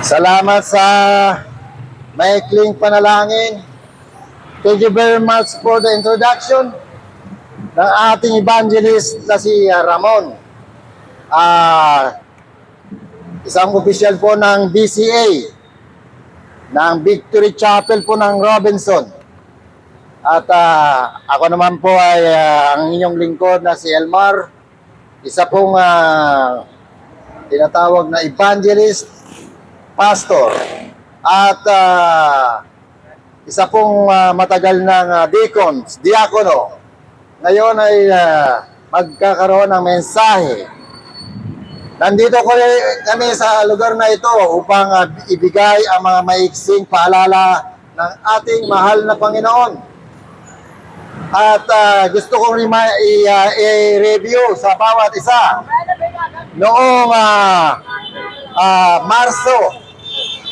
Salamat sa maikling panalangin. Thank you very much for the introduction ng ating evangelist na si Ramon. Isang opisyal po ng BCA, ng Victory Chapel po ng Robinson. At ako naman po ay ang inyong lingkod na si Elmar, isa pong tinatawag na evangelist, pastor, at isa pong matagal ng diakono. Ngayon ay magkakaroon ng mensahe. Nandito kami sa lugar na ito upang ibigay ang mga maiksing paalala ng ating mahal na Panginoon. At gusto kong i-review sa bawat isa. Noong Marso,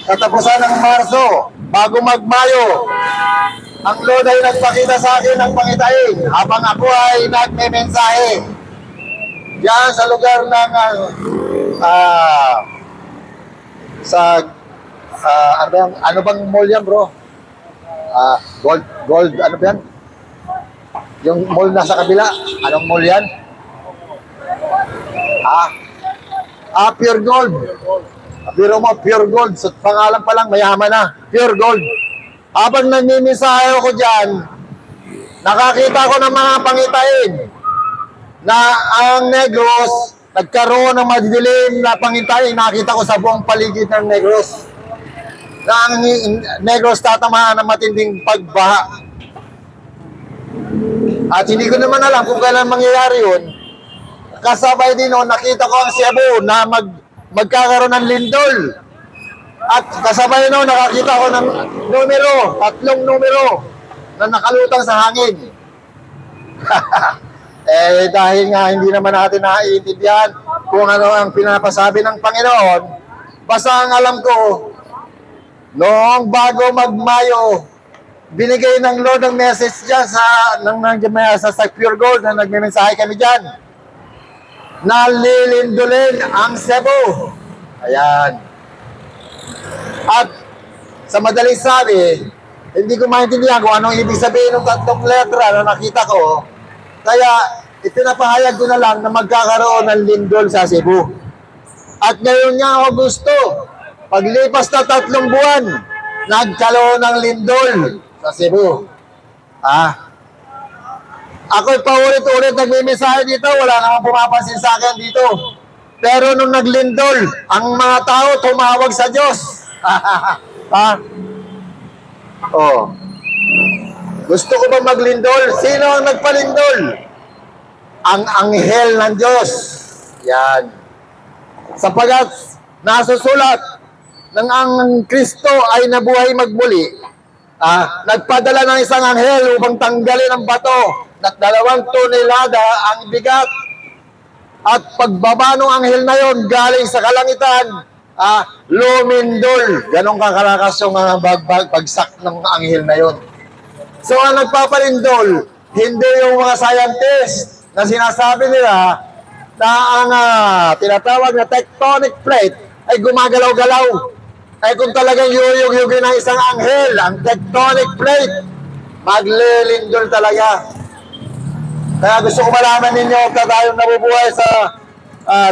katapusan ng Marso, bago mag-Mayo, ang Lord ay nagpakita sa akin ng pangitain habang ako ay nagme-mensahe diyan sa lugar ng ano bang mall yan, bro? Gold, ano ba yan? Yung mall nasa kabila, anong mall yan? Pure Gold. Biro mo, Pure Gold. So, pangalan pa lang, mayaman na. Pure Gold. Habang naninisahe ko dyan, nakakita ko ng mga pangitain na ang Negros, nagkaroon ng madidilim na pangitain. Nakita ko sa buong paligid ng Negros. Na ang Negros tatamaan ng matinding pagbaha. At hindi ko naman alam kung kailan mangyayari yun. Kasabay din noon, nakita ko ang Cebu na magkakaroon ng lindol. At kasabay noon, nakakita ko ng tatlong numero na nakalutang sa hangin. Dahil nga hindi naman natin naiintindihan kung ano ang pinapasabi ng Panginoon, basta ang alam ko, noong bago mag-Mayo, binigay ng Lord ang message dyan sa Pure Gold na nagme-mensahe kami dyan. Nalilindulin ang Cebu. Ayan. At sa madaling sabi, hindi ko maintindihan kung anong ibig sabihin ng tatlong letra na nakita ko. Kaya ipinapahayag ko na lang na magkakaroon ng lindol sa Cebu. At ngayon nga Agosto, paglipas na 3 buwan, nagkaroon ng lindol sa Cebu. Ako'y paulit-ulit nagme-mensahe dito, wala namang pumapansin sa akin dito. Pero nung naglindol, ang mga tao tumawag sa Diyos. Gusto ko ba maglindol? Sino ang nagpalindol? Ang anghel ng Diyos. Yan. Sapagat nasusulat ng ang Kristo ay nabuhay magmuli, nagpadala ng isang anghel upang tanggalin ang bato na 2 tonelada ang bigat. At pagbaba ng anghel na yon galing sa kalangitan, lumindol. Ganong kakalakas yung bagsak ng anghel na yon. So ang nagpapalindol, hindi yung mga scientist na sinasabi nila na ang tinatawag na tectonic plate ay gumagalaw-galaw. Ay kung talagang yuyug-yugin ng isang anghel, ang tectonic plate, maglilindol talaga. Kaya gusto ko malaman ninyo na tayong nabubuhay sa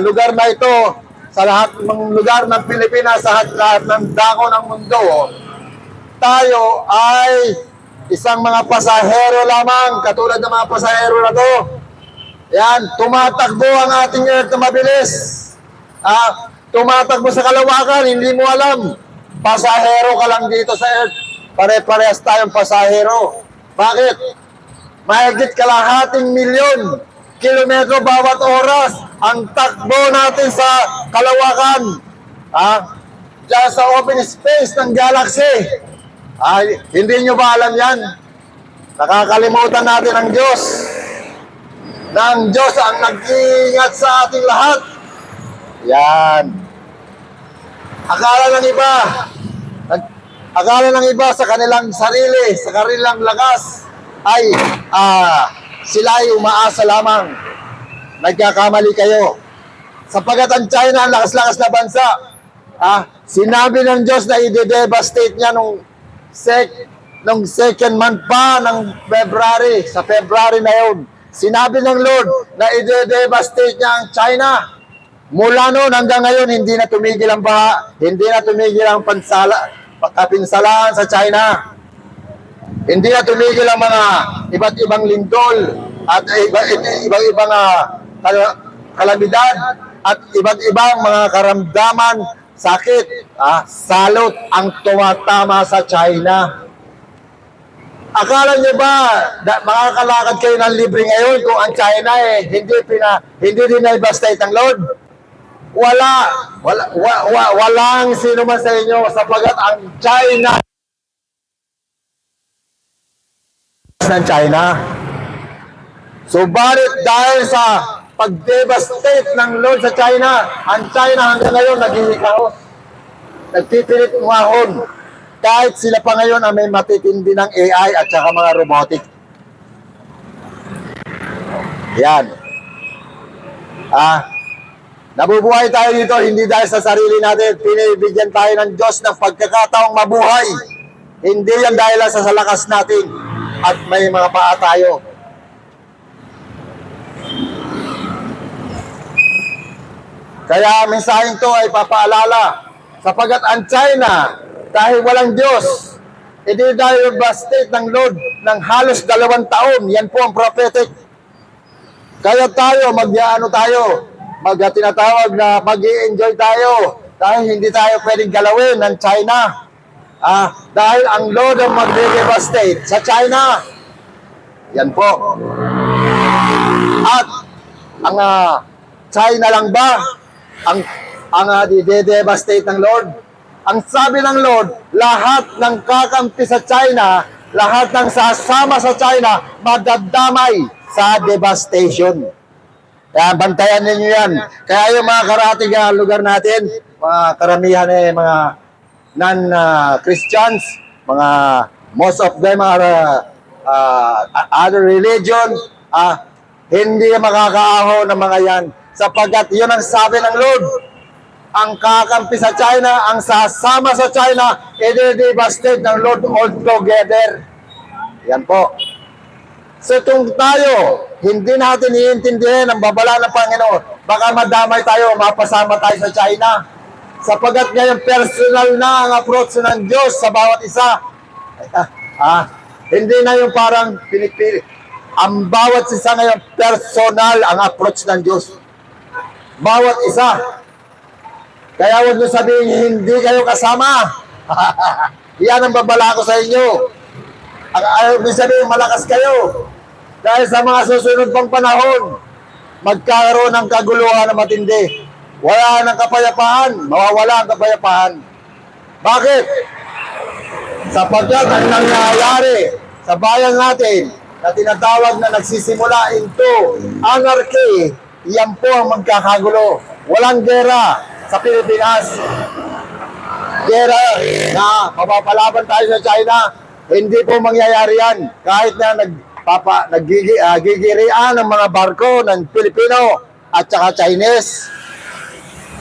lugar na ito, sa lahat ng lugar ng Pilipinas, sa lahat ng dako ng mundo, tayo ay isang mga pasahero lamang, katulad ng mga pasahero na to. Yan, tumatakbo ang ating earth na mabilis. Tumatakbo sa kalawakan, hindi mo alam. Pasahero ka lang dito sa earth. Pare-parehas tayong pasahero. Bakit? Mahigit kalahating milyon kilometro bawat oras ang takbo natin sa kalawakan. Diyan sa open space ng galaxy. Hindi nyo ba alam yan? Nakakalimutan natin ang Diyos. Nang Diyos ang nag-iingat sa ating lahat. Yan. Akala ng iba sa kanilang sarili, sa kanilang lakas, ay sila ay umaasa lamang. Nagkakamali kayo. Sapagat ang China, ang lakas-lakas na bansa, Sinabi ng Diyos na i-devastate niya nung second month pa ng February, sa February na yun. Sinabi ng Lord na i-devastate niya ang China. Mula noon hanggang ngayon, hindi na tumigil ang baha, hindi na tumigil ang kapinsalaan sa China. Hindi na tumigil ang mga iba't ibang lindol at iba't ibang kalamidad at iba't ibang mga karamdaman, sakit, salot ang tumatama sa China. Akala niyo ba makakalakad kayo ng libre ngayon kung ang China hindi dinivestate ng Lord? Walang sino man sa inyo sapagkat ang China ng China. Subalit dahil sa pag-devastate ng Lord sa China, ang China hanggang ngayon naghihikaos. Nagpipilit umahon. Kahit sila pa ngayon ang may matitindi ng AI at saka mga robotic. Yan. Nabubuhay tayo dito hindi dahil sa sarili natin. Pinibigyan tayo ng Diyos ng pagkakataong mabuhay. Hindi yan dahil sa lakas natin at may mga paa tayo. Kaya ang mensaheng to ay papaalala sapagat ang China dahil walang Diyos, i-devastate ng Lord ng halos 2 taon. Yan po ang prophetic. Kaya tayo, tinatawag na mag-i-enjoy tayo dahil hindi tayo pwedeng galawin ng China. Dahil ang Lord ang mag-devastate sa China. Yan po. At ang China lang ba ang di-devastate ng Lord? Ang sabi ng Lord, lahat ng kakampi sa China, lahat ng sasama sa China, madadamay sa devastation. Kaya bantayan ninyo yan. Kaya yung mga karating lugar natin, mga karamihan mga non-Christians, mga most of them are other religion, hindi makakaaho ng mga yan. Sapagkat yun ang sabi ng Lord. Ang kakampi sa China, ang sasama sa China, i-devastate ng Lord altogether. Yan po. So kung tayo, hindi natin iintindihin ang babala ng Panginoon, baka madamay tayo, mapasama tayo sa China. Sapagat ngayon personal na ang approach ng Diyos sa bawat isa. Hindi na yung parang pinipili. Ang bawat isa ngayon personal ang approach ng Diyos. Bawat isa. Kaya huwag nyo sabihin, hindi kayo kasama. Yan ang babala ko sa inyo. Ayaw nyo sabihin, malakas kayo. Dahil sa mga susunod pang panahon, magkaroon ng kaguluhan na matindi. Wala ng kapayapaan, mawawala ang kapayapaan. Bakit? Sapagkat ang nangyayari sa bayan natin na tinatawag na nagsisimula into anarchy, yan po ang magkakagulo. Walang gera sa Pilipinas. Gera na mapapalaban tayo sa China, hindi po mangyayari yan. Kahit na nagigirian ng mga barko ng Pilipino at saka Chinese.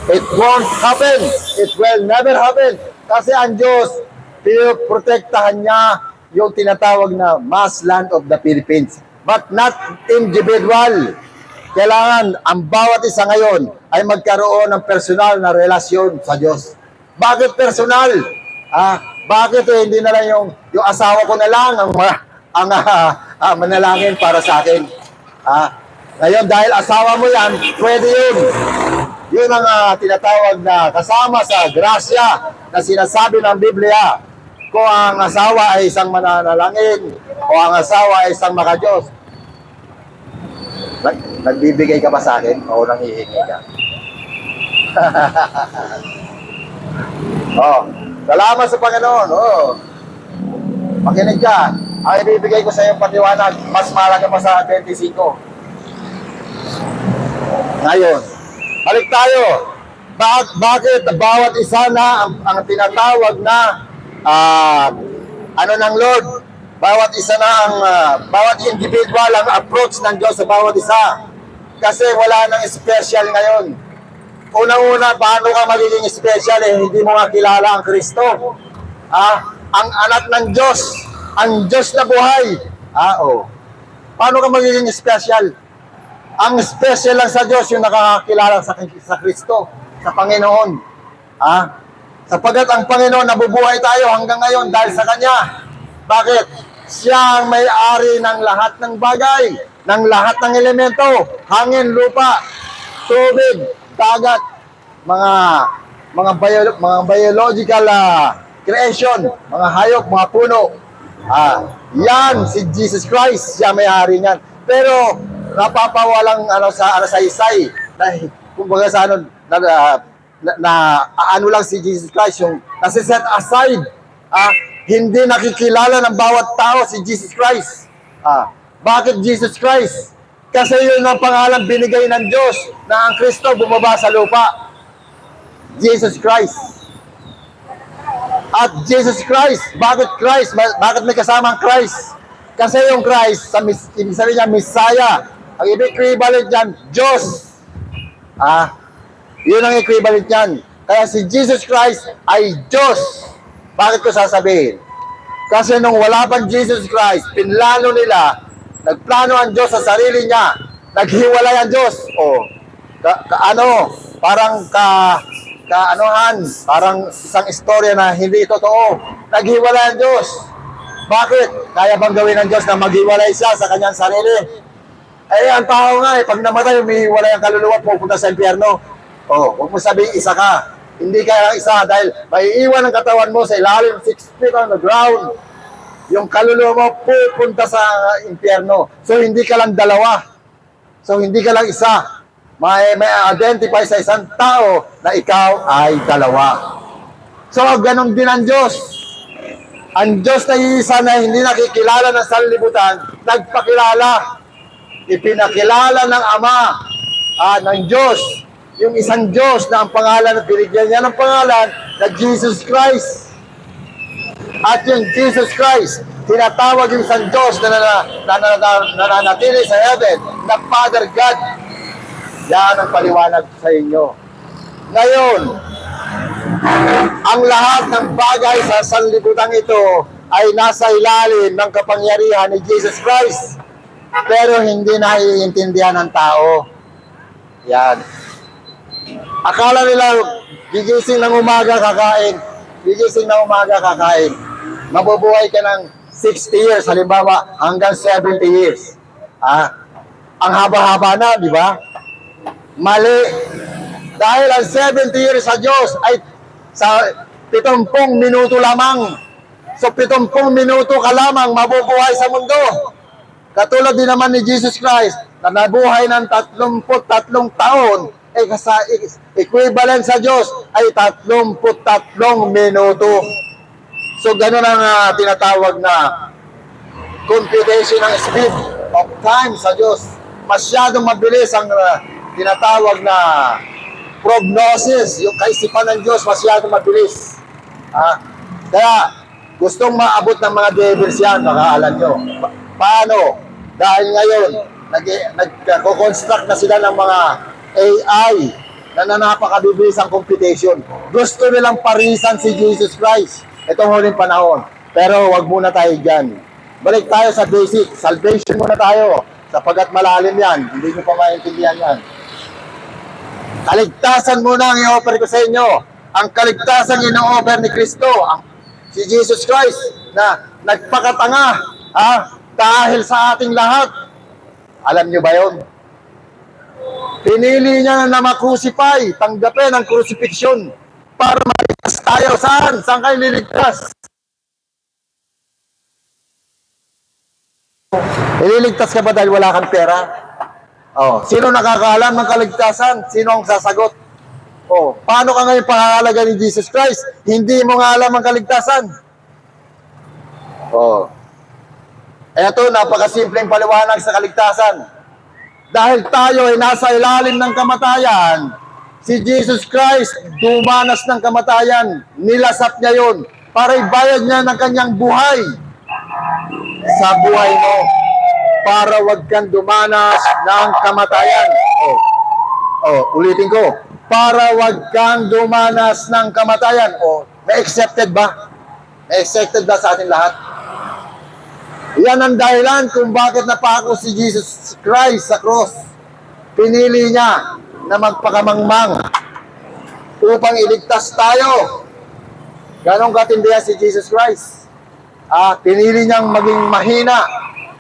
It won't happen. It will never happen. Kasi ang Diyos, pinoprotektahan niya yung tinatawag na mass land of the Philippines. But not individual. Kailangan ang bawat isa ngayon ay magkaroon ng personal na relasyon sa Diyos. Bakit personal? Bakit hindi na lang yung asawa ko na lang ang manalangin para sa akin? Ngayon, dahil asawa mo yan, pwede yun. Yun ang tinatawag na kasama sa grasya na sinasabi ng Biblia. Kung ang asawa ay isang mananalangin o ang asawa ay isang makadiyos, nagbibigay ka ba sa akin o nanghihingi ka? Salamat sa Panginoon. Makinig ka. Ang ibibigay ko sa iyo paliwanag, mas mahalaga pa sa 25. Ngayon, balik tayo. Bakit bawat isa na ang tinatawag na ng Lord? Bawat isa na bawat individual ang approach ng Diyos sa bawat isa. Kasi wala nang special ngayon. Unang-una, paano ka magiging special hindi mo nga kilala ang Kristo? Ang anak ng Diyos, ang Diyos na buhay. Paano ka magiging special? Ang special lang sa Diyos yung nakakakilala sa Kristo, sa Panginoon. Sapagat ang Panginoon nabubuhay tayo hanggang ngayon dahil sa Kanya. Bakit? Siya ang may-ari ng lahat ng bagay, ng lahat ng elemento, hangin, lupa, tubig, dagat, mga biological creation, mga hayop, mga puno. Yan si Jesus Christ, siya may-ari niyan. Pero napapawalang sa isay, kumbaga sa ano lang si Jesus Christ, yung nasi-set aside. Hindi nakikilala ng bawat tao si Jesus Christ. Bakit Jesus Christ? Kasi yun ang pangalan binigay ng Diyos na ang Kristo bumaba sa lupa. Jesus Christ. At Jesus Christ, bakit Christ? Bakit may kasamang Christ? Kasi yung Christ, ibig sabihin niya, Messiah. Ang equivalent niyan, Diyos. Yun ang equivalent niyan. Kaya si Jesus Christ ay Diyos. Bakit ko sasabihin? Kasi nung wala pang Jesus Christ, pinlano nila, nagplano ang Diyos sa sarili niya, naghiwalay ang Diyos. Parang isang istorya na hindi totoo. Naghiwalay ang Diyos. Bakit? Kaya bang gawin ng Diyos na maghiwalay siya sa kanyang sarili? Ang tao nga pag namatay, umihiwalay ang kaluluwa, pupunta sa impyerno. Huwag mo sabihin isa ka. Hindi ka lang isa dahil may iwan ang katawan mo sa ilalim 6 feet on the ground. Yung kaluluwa mo pupunta sa impyerno. So hindi ka lang dalawa. So hindi ka lang isa. May identify sa isang tao na ikaw ay dalawa. So ganun din ang Diyos. Ang Diyos na iisa na hindi nakikilala ng sanlibutan, nagpakilala. Ipinakilala ng Ama ng Diyos. Yung isang Diyos na ang pangalan, binigyan niya ng pangalan na Jesus Christ. At yung Jesus Christ, tinatawag yung isang Diyos na nananatili sa heaven, na Father God. Yan ang paliwanag sa inyo. Ngayon, ang lahat ng bagay sa sanlibutan ito ay nasa ilalim ng kapangyarihan ni Jesus Christ. Pero hindi naiintindihan ng tao. Yan. Akala nila, gigising ng umaga kakain. Mabubuhay ka ng 60 years, halimbawa, hanggang 70 years. Ang haba-haba na, di ba? Mali. Dahil ang 70 years sa Diyos ay sa 70 minuto lamang. So 70 minuto ka lamang mabubuhay sa mundo. Katulad din naman ni Jesus Christ, na nabuhay ng 33 taon, equivalent sa Diyos ay 33 minuto. So ganun ang tinatawag na computation ng speed of time sa Diyos. Masyadong mabilis ang tinatawag na prognosis, yung kaisipan ng Diyos masyadong mabilis. Kaya gustong maabot ng mga devils yan, baka alam nyo. Paano? Dahil ngayon, nag-construct na sila ng mga AI na napakabilis ang computation. Gusto nilang parisan si Jesus Christ itong huling panahon. Pero wag muna tayo dyan. Balik tayo sa basic. Salvation muna tayo. Sapagat malalim yan. Hindi nyo pa maintindihan yan. Kaligtasan muna ang i-offer ko sa inyo. Ang kaligtasan ino-offer ni Kristo, si Jesus Christ, na nagpakatanga dahil sa ating lahat. Alam nyo ba yun? Pinili niya na makrusify, tanggapin ang crucifixion para maligtas tayo. Saan? Saan kayo liligtas? Ililigtas ka ba dahil wala kang pera? Sino nakakaalam ng kaligtasan? Sino ang sasagot? Paano ka ngayon pangangalaga ni Jesus Christ? Hindi mo nga alam ang kaligtasan. Ito, napakasimpleng paliwanag sa kaligtasan. Dahil tayo ay nasa ilalim ng kamatayan, si Jesus Christ dumanas ng kamatayan, nilasap niya yun para ibayad niya ng kanyang buhay sa buhay mo para wag kang dumanas ng kamatayan. Ulitin ko. para wag kang dumanas ng kamatayan. O, may accepted ba? May accepted ba sa ating lahat? Yan ang dahilan kung bakit napako si Jesus Christ sa cross. Pinili niya na magpakamangmang upang iligtas tayo. Ganong katindihan si Jesus Christ. Pinili niyang maging mahina,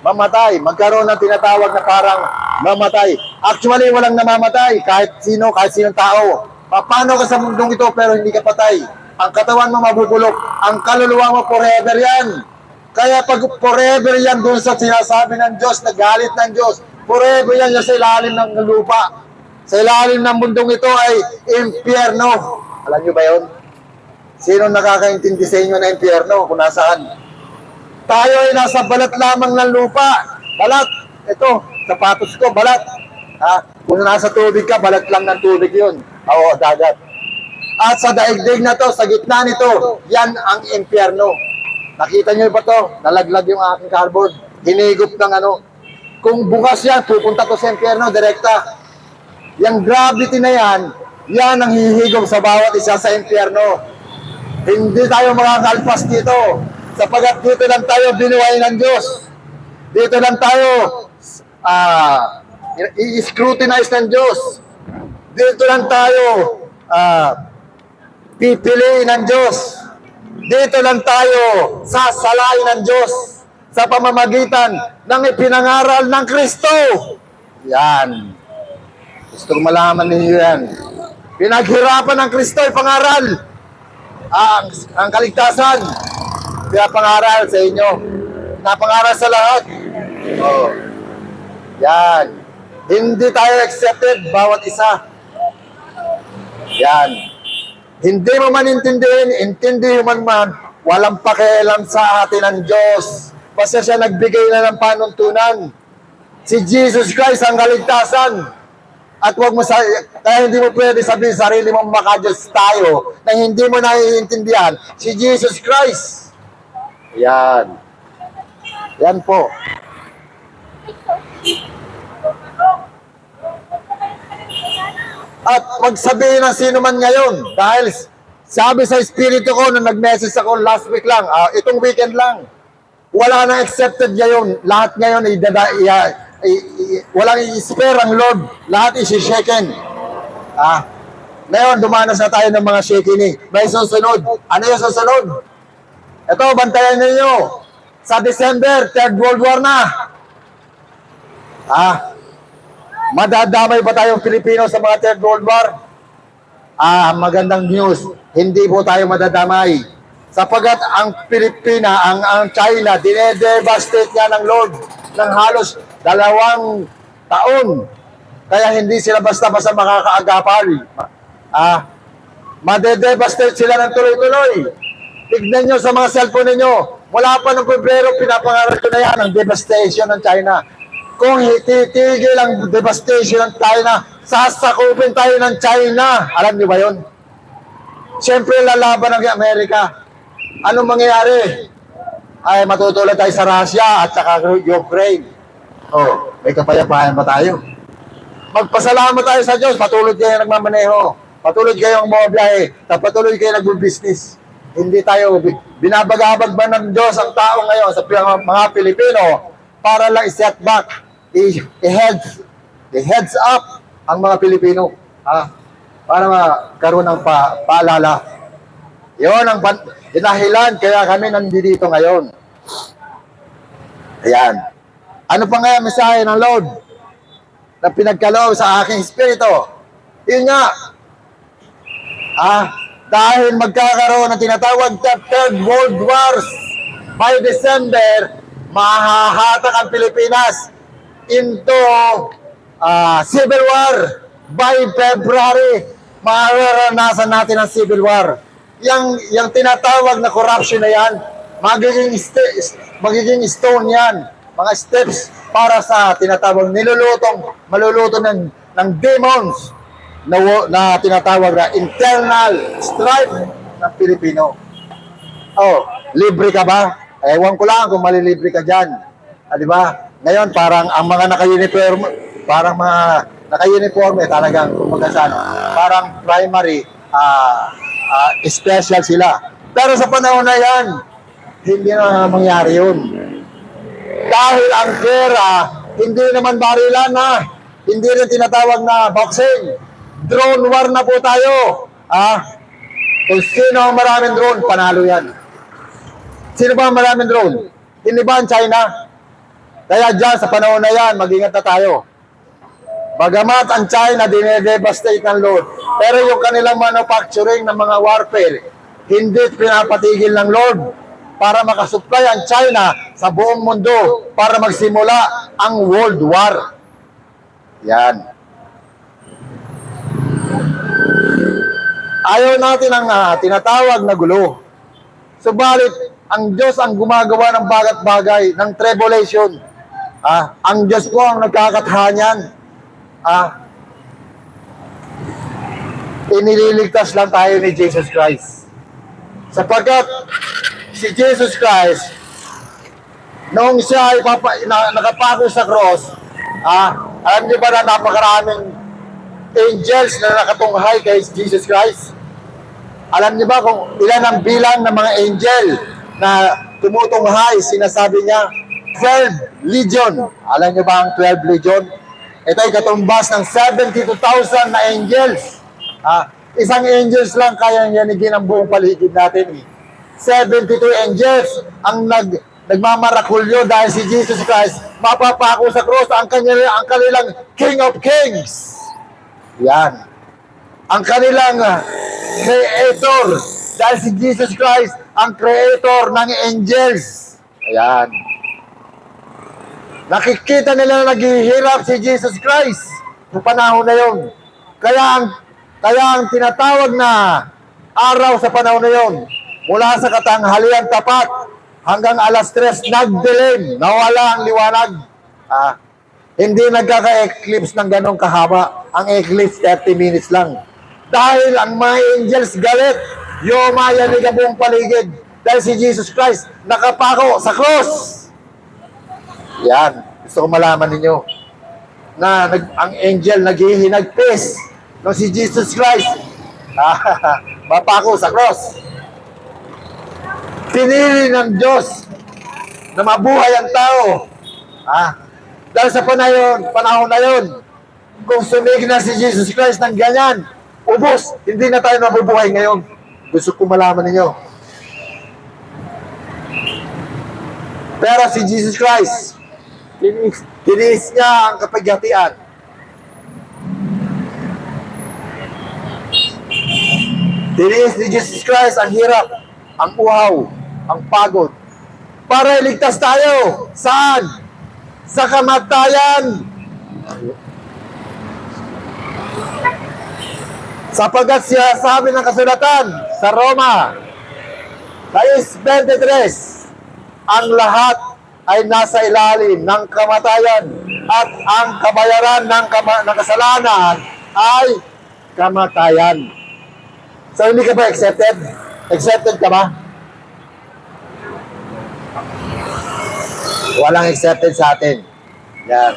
mamatay, magkaroon ng tinatawag na parang mamatay. Actually, walang namamatay, kahit sinong tao. Paano ka sa mundong ito pero hindi ka patay? Ang katawan mo mabubulok, ang kaluluwa mo forever yan. Kaya pag forever yan doon sa sinasabi ng Diyos, nagalit ng Diyos, forever yan sa ilalim ng lupa. Sa ilalim ng mundong ito ay impyerno. Alam niyo ba yun? Sino nakakaintindi sa inyo na impyerno kung nasaan? Tayo ay nasa balat lamang ng lupa. Balat. Ito, sapatos ko, balat. Kung nasa tubig ka, balat lang ng tubig yun. Oo, dagat. At sa daigdig na to, sa gitna nito, yan ang impyerno. Nakita niyo ba to? Nalaglag yung aking cardboard. Hinigop ng ano. Kung bukas yan, pupunta to sa impyerno, direkta. Yung gravity na yan, yan ang hihigop sa bawat isa sa impyerno. Hindi tayo makakalpas dito. Sapagat dito lang tayo binuhay ng Diyos. Dito lang tayo i-scrutinize ng Diyos. Dito lang tayo pipiliin ng Diyos. Dito lang tayo sasalain ng Diyos sa pamamagitan ng ipinangaral ng Kristo. Yan. Gusto kong malaman ninyo yan. Pinaghirapan ng Kristo ipangaral. Ang kaligtasan. Pinapangaral sa inyo. Napangaral sa lahat. Oh. Yan. Hindi tayo accepted, bawat isa. Yan. Hindi mo man intindihin, intindi man, walang pakialam sa atin ang Diyos. Basta siya nagbigay na ng panuntunan. Si Jesus Christ ang kaligtasan. At wag mo kaya hindi mo pwede sabihin sarili mong maka-Diyos tayo na hindi mo naiintindihan si Jesus Christ. Yan. Yan po. At magsabihin ng sino man ngayon dahil sabi sa espiritu ko nung nag-message ako last week lang, itong weekend lang, wala na accepted ngayon. Lahat ngayon walang i-spare ang Lord. Lahat isi-shaken. Ngayon, dumanas na tayo ng mga shaking. May susunod. Ano yung susunod? Ito, bantayan ninyo. Sa December, Third World War na. Madadamay ba tayong Pilipino sa mga Third World War? Magandang news. Hindi po tayo madadamay. Sapagat ang Pilipina, ang China, dinedevastate niya ng Lord ng halos 2 taon. Kaya hindi sila basta-basta makakaagapal. Madedevastate sila ng tuloy-tuloy. Tignan nyo sa mga cellphone ninyo. Wala pa ng Pebrero, pinapangaral ko na yan ang devastation ng China. Kung titigil ang devastation ng China, sasakupin tayo ng China. Alam niyo ba yun? Siyempre, lalaban ng Amerika. Anong mangyayari? Ay matutulad tayo sa Russia at saka Ukraine. May kapayapaan ba tayo? Magpasalamat tayo sa Diyos. Patuloy kayo nagmamaneho. Patuloy kayong bumabiyahe. Patuloy kayo nagbubusiness. Hindi tayo binabagabag ba ng Diyos ang tao ngayon sa mga Pilipino para lang i-set back, i-heads up ang mga Pilipino. Para magkaroon ng paalala. Yun ang dahilan kaya kami nandito ngayon. Ayan. Ano pa nga mensahe ng Lord na pinagkaloob sa aking espiritu? Yun nga. Dahil magkakaroon ng tinatawag na Third World Wars by December, mahahatak ang Pilipinas into Civil War. By February, mararanasan natin ang Civil War. Yung tinatawag na corruption na yan, magiging stone yan. Mga steps para sa tinatawag maluluto ng demons na tinatawag na internal strife ng Pilipino. Libre ka ba? Ewan ko lang kung malilibre ka dyan. Di ba? Ngayon, parang ang mga naka-uniform, parang mga naka-uniforme talagang, kumbaga sa ano, parang primary, special sila. Pero sa panahon na yan, hindi na mangyari yun. Dahil ang gera, hindi naman barilan na, hindi rin tinatawag na boxing. Drone war na po tayo. Kung sino ang maraming drone, panalo yan. Sino ba ang maraming drone? Hindi ba ang China? Kaya dyan, sa panahon na yan, mag-ingat na tayo. Bagamat ang China, dinedevastate ng load. Pero yung kanilang manufacturing ng mga warfare, hindi pinapatigil ng load para makasupply ang China sa buong mundo para magsimula ang World War. Yan. Ayaw natin ang tinatawag na gulo. Subalit, ang Diyos ang gumagawa ng bagat bagay, ng tribulation. Ang Diyos po ang nagkakathanyan. Inililigtas lang tayo ni Jesus Christ. Sapagkat si Jesus Christ, noong siya ay nakapako sa cross, alam niyo ba na napakaraming angels na nakatunghay kay Jesus Christ? Alam niyo ba kung ilan ang bilang ng mga angel na tumutunghay? Sinasabi niya, 12 legion. Alam niyo ba ang 12 legion? Ito ay katumbas ng 72,000 na angels. Isang angels lang kaya yanigin ang buong paligid natin. 72 angels ang nagmamarakulyo dahil si Jesus Christ mapapako sa cross ang kanilang King of Kings. Yan. Ang kanilang Creator. Dahil si Jesus Christ ang Creator ng angels. Ayan. Nakikita nila na naghihirap si Jesus Christ sa panahon na yun. Kaya ang tinatawag na araw sa panahon na yun, mula sa katanghalian tapat hanggang alas 3, nagdilim, nawala ang liwanag. Hindi nagkaka-eclipse ng ganong kahaba. Ang eclipse 30 minutes lang. Dahil ang mga angels galit, yumayanig ang buong paligid. Dahil si Jesus Christ nakapako sa cross. Yan. Gusto ko malaman ninyo na ang angel naghihinagpis no si Jesus Christ. Mapako sa cross. Pinili ng Diyos na mabuhay ang tao. Dahil sa panahon na yun, kung sumig na si Jesus Christ ng ganyan, ubos, hindi na tayo mabubuhay ngayon. Gusto ko malaman ninyo. Pero si Jesus Christ, tiniis niya ang kapaghatian. Tiniis ni Jesus Christ ang hirap, ang uhaw, ang pagod. Para iligtas tayo. Saan? Sa kamatayan. Sapagat siya sabi ng kasulatan sa Roma, 6:23, ang lahat ay nasa ilalim ng kamatayan at ang kabayaran ng kasalanan ay kamatayan. So, hindi ka ba accepted? Accepted ka ba? Walang accepted sa atin. Yan.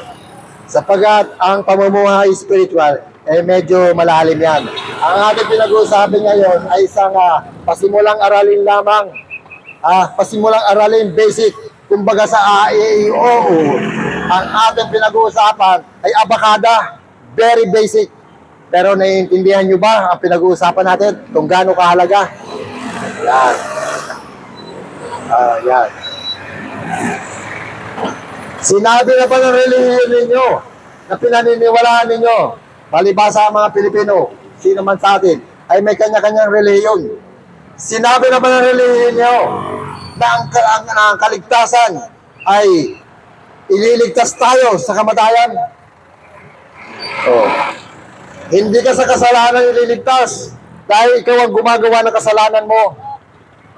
Sapagat ang pamumuhay spiritual, medyo malalim yan. Ang ating pinag-uusapan ngayon ay isang pasimulang aralin lamang. Pasimulang aralin, basic. Kumbaga sa AEO, ang ating pinag-uusapan ay abakada. Very basic. Pero naiintindihan nyo ba ang pinag-uusapan natin? Kung gaano kahalaga? Yan. Yan. Sinabi na ba ng relihiyon ninyo na pinaniniwalaan ninyo, palibasa ang mga Pilipino, sino man sa atin, ay may kanya-kanyang relihiyon. Sinabi na ba ng relihiyon nyo na ang kaligtasan ay ililigtas tayo sa kamatayan? Hindi ka sa kasalanan ililigtas dahil ikaw ang gumagawa ng kasalanan mo.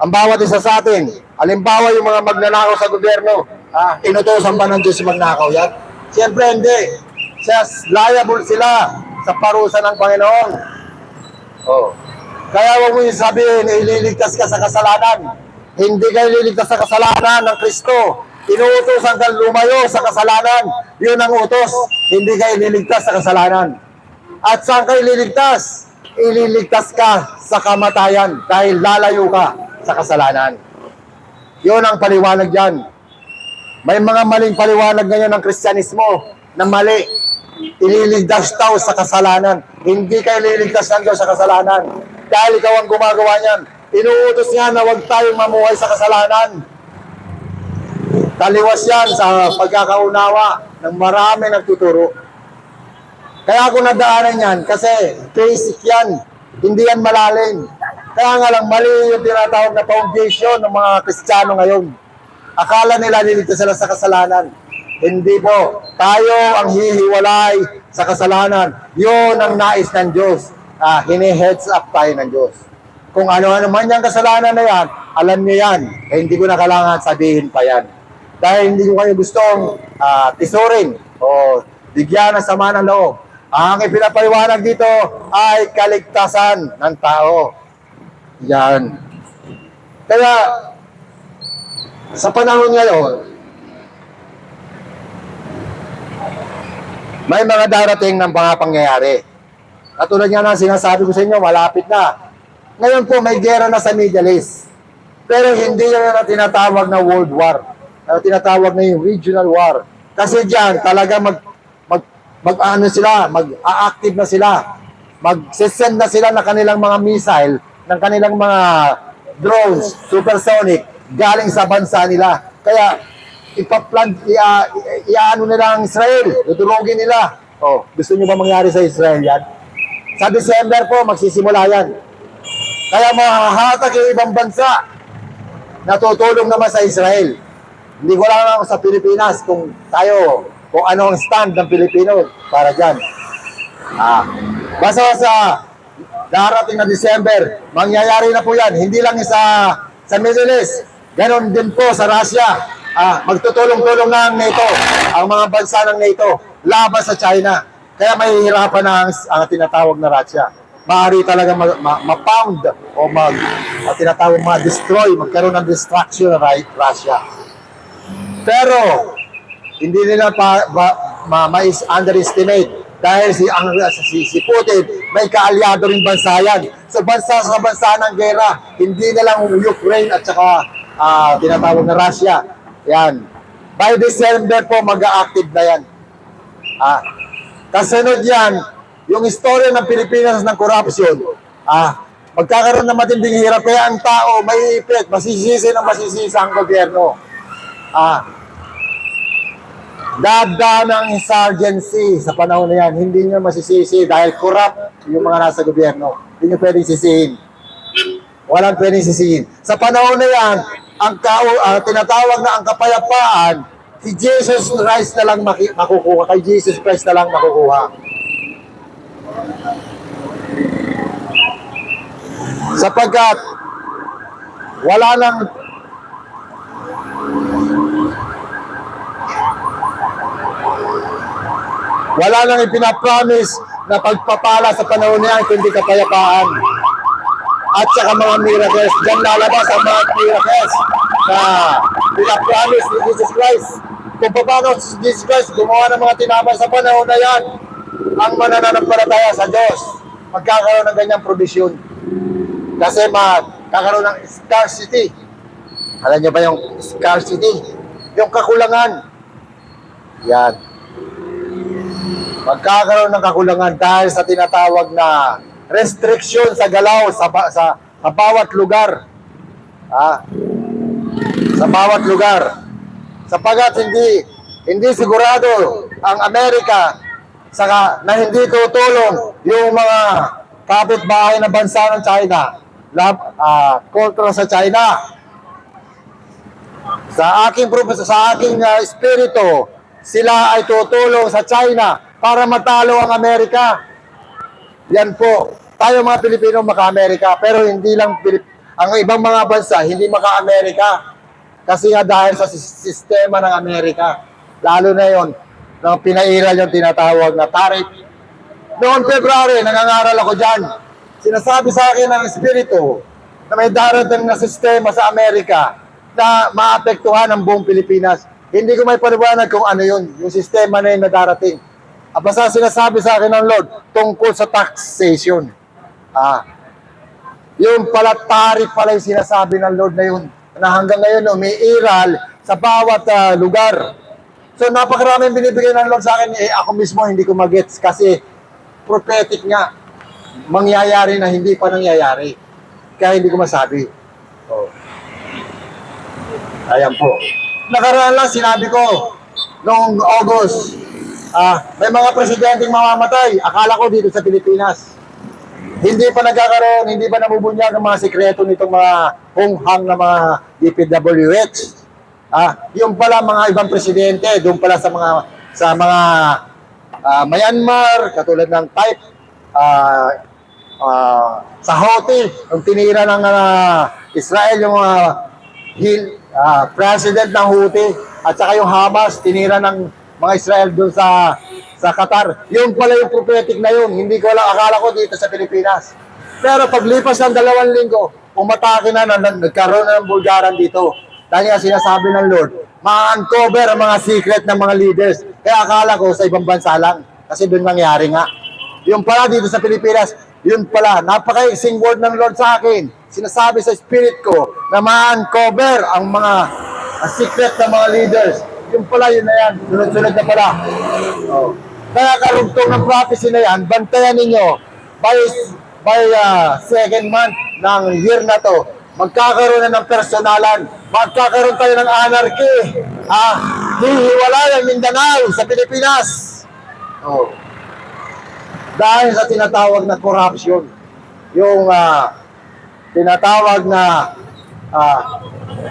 Ang bawat isa sa atin, halimbawa yung mga magnanakaw sa gobyerno, inutosan ba ng Diyos magnakaw yan? Siyempre hindi. Liable sila sa parusa ng Panginoon. Kaya huwag mo yung sabihin, ililigtas ka sa kasalanan. Hindi ka ililigtas sa kasalanan ng Kristo. Inuutosan kang lumayo sa kasalanan. Yun ang utos. Hindi ka ililigtas sa kasalanan. At saan ka ililigtas? Ililigtas ka sa kamatayan dahil lalayo ka sa kasalanan. Yun ang paliwanag dyan. May mga maling paliwanag ngayon ng Kristyanismo na mali. Ililigtas daw sa kasalanan. Hindi ka ililigtas ng Diyos sa kasalanan. Dahil ikaw ang gumagawa niyan. Inuutos niya na huwag tayong mamuhay sa kasalanan. Taliwas yan sa pagkakaunawa ng marami nagtuturo. Kaya ako nadaanan yan kasi basic yan. Hindi yan malalim. Kaya nga lang mali yung tinatawag na foundation ng mga Kristiyano ngayon. Akala nila niligtas sila sa kasalanan. Hindi po. Tayo ang hihiwalay sa kasalanan. Yun ang nais ng Diyos. Hini-heads up tayo ng Diyos. Kung ano-ano man yung kasalanan na yan, alam niyo yan. Hindi ko na kailangan sabihin pa yan. Dahil hindi ko kayo gustong tisurin o bigyan ng sama ng loob. Ang ipinapaliwanag dito ay kaligtasan ng tao. Yan. Kaya, sa panahon ngayon, may mga darating ng mga pangyayari. Katulad nga ng sinasabi ko sa inyo, malapit na. Ngayon po, may gera na sa Middle East. Pero hindi yan na tinatawag na World War. Tinatawag na yung regional war. Kasi diyan talaga mag-a-active na sila. Mag-send na sila ng kanilang mga missile, ng kanilang mga drones, supersonic, galing sa bansa nila. Kaya iaano nila ang Israel, tutulogin nila. Oh, gusto niyo ba mangyari sa Israel yan? Sa December po, magsisimula yan. Kaya mahahatak yung ibang bansa na tutulong naman sa Israel. Hindi ko lang ako sa Pilipinas kung ano ang stand ng Pilipino para dyan. Basta sa darating na December, mangyayari na po yan. Hindi lang sa Middle East, ganon din po sa Russia. Magtutulong-tulong na ang NATO, ang mga bansa ng NATO, laban sa China. Kaya may hirapan na ang tinatawag na Russia. Maaari talaga ma-pound o tinatawag ma-destroy, magkaroon ng destruction ng Russia. Pero, hindi nila ma-underestimate dahil si Putin, may kaalyado rin bansa yan. Sa bansa ng gera, hindi na lang Ukraine at saka tinatawag na Russia. Yan. By December po, mag-a-active na yan. Kasunod yan, yung istorya ng Pilipinas ng corruption, magkakaroon ng matinding hirap. Kaya ang tao, may ipit, masisisi ang gobyerno. Dada ng insurgency sa panahon na yan, hindi nyo masisisi dahil corrupt yung mga nasa gobyerno. Hindi nyo pwedeng sisihin. Walang pwedeng sisihin. Sa panahon na yan, ang tinatawag na ang kapayapaan, si Jesus Christ na lang makukuha. Kay Jesus Christ na lang makukuha. Sapagkat wala nang ipinapromise na pagpapala sa panahon niyan kundi kapayapaan at saka mga miracles. Diyan lalabas ang mga miracles na pinapromise ni Jesus Christ. Kung paano si Jesus Christ gumawa ng mga tinapay sa panahon na yan, ang mananampalataya sa Diyos magkakaroon ng ganyang provision. Kasi magkakaroon ng scarcity. Alam niyo ba yung scarcity? Yung kakulangan. Yan. Magkakaroon ng kakulangan dahil sa tinatawag na restriction sa galaw sa bawat lugar. Sa bawat lugar. Sapagat hindi sigurado ang Amerika na hindi tutulong yung mga kapitbahay na bansa ng China kontra sa China. Sa aking espiritu, sila ay tutulong sa China para matalo ang Amerika. Yan po. Tayo mga Pilipino maka-Amerika, pero hindi lang ang ibang mga bansa hindi maka-Amerika. Kasi nga dahil sa sistema ng Amerika, lalo na yon na pinairal yung tinatawag na tariff. Noong February, nangangaral ako dyan. Sinasabi sa akin ng espiritu na may darating na sistema sa Amerika na maapektuhan ang buong Pilipinas. Hindi ko may paliwanag kung ano yun, yung sistema na yun na darating. Basta sinasabi sa akin ng Lord tungkol sa taxation. Yung pala tarif pala yung sinasabi ng Lord na yun, na hanggang ngayon umiiral sa bawat lugar. So napakaraming binibigay ng Lord sa akin, ako mismo hindi ko magets kasi prophetic nga, mangyayari na hindi pa nangyayari. Kaya hindi ko masabi. Oh. Ayan po. Nakaraan lang sinabi ko, noong August, may mga presidenteng mamamatay. Akala ko dito sa Pilipinas. Hindi pa nagkakaroon, hindi pa nabubunyag ang mga sikreto nitong mga hunghang na mga DPWH. Yung pala mga ibang presidente, doon pala sa mga Myanmar, katulad ng type, sa Houthi, yung tinira ng Israel, yung president ng Houthi, at saka yung Hamas, tinira ng mga Israel doon sa Qatar. Yun pala yung prophetic na yun. Hindi ko lang, akala ko dito sa Pilipinas. Pero paglipas ng 2 linggo, umatake na, nagkaroon na ng bulgaran dito. Dahil nga sinasabi ng Lord, ma-uncover ang mga secret ng mga leaders. Kaya akala ko sa ibang bansa lang. Kasi doon nangyari nga. Yung pala dito sa Pilipinas, yun pala, napaka-exing word ng Lord sa akin. Sinasabi sa spirit ko na ma-uncover ang mga secret ng mga leaders. Yung pala, yun na yan. Sunod-sunod na pala. Kaya karugtong ng prophecy na yan, bantayan ninyo by second month ng year na to, magkakaroon na ng personalan, magkakaroon tayo ng anarchy, hihiwalay ang Mindanao sa Pilipinas. Dahil sa tinatawag na corruption, yung tinatawag na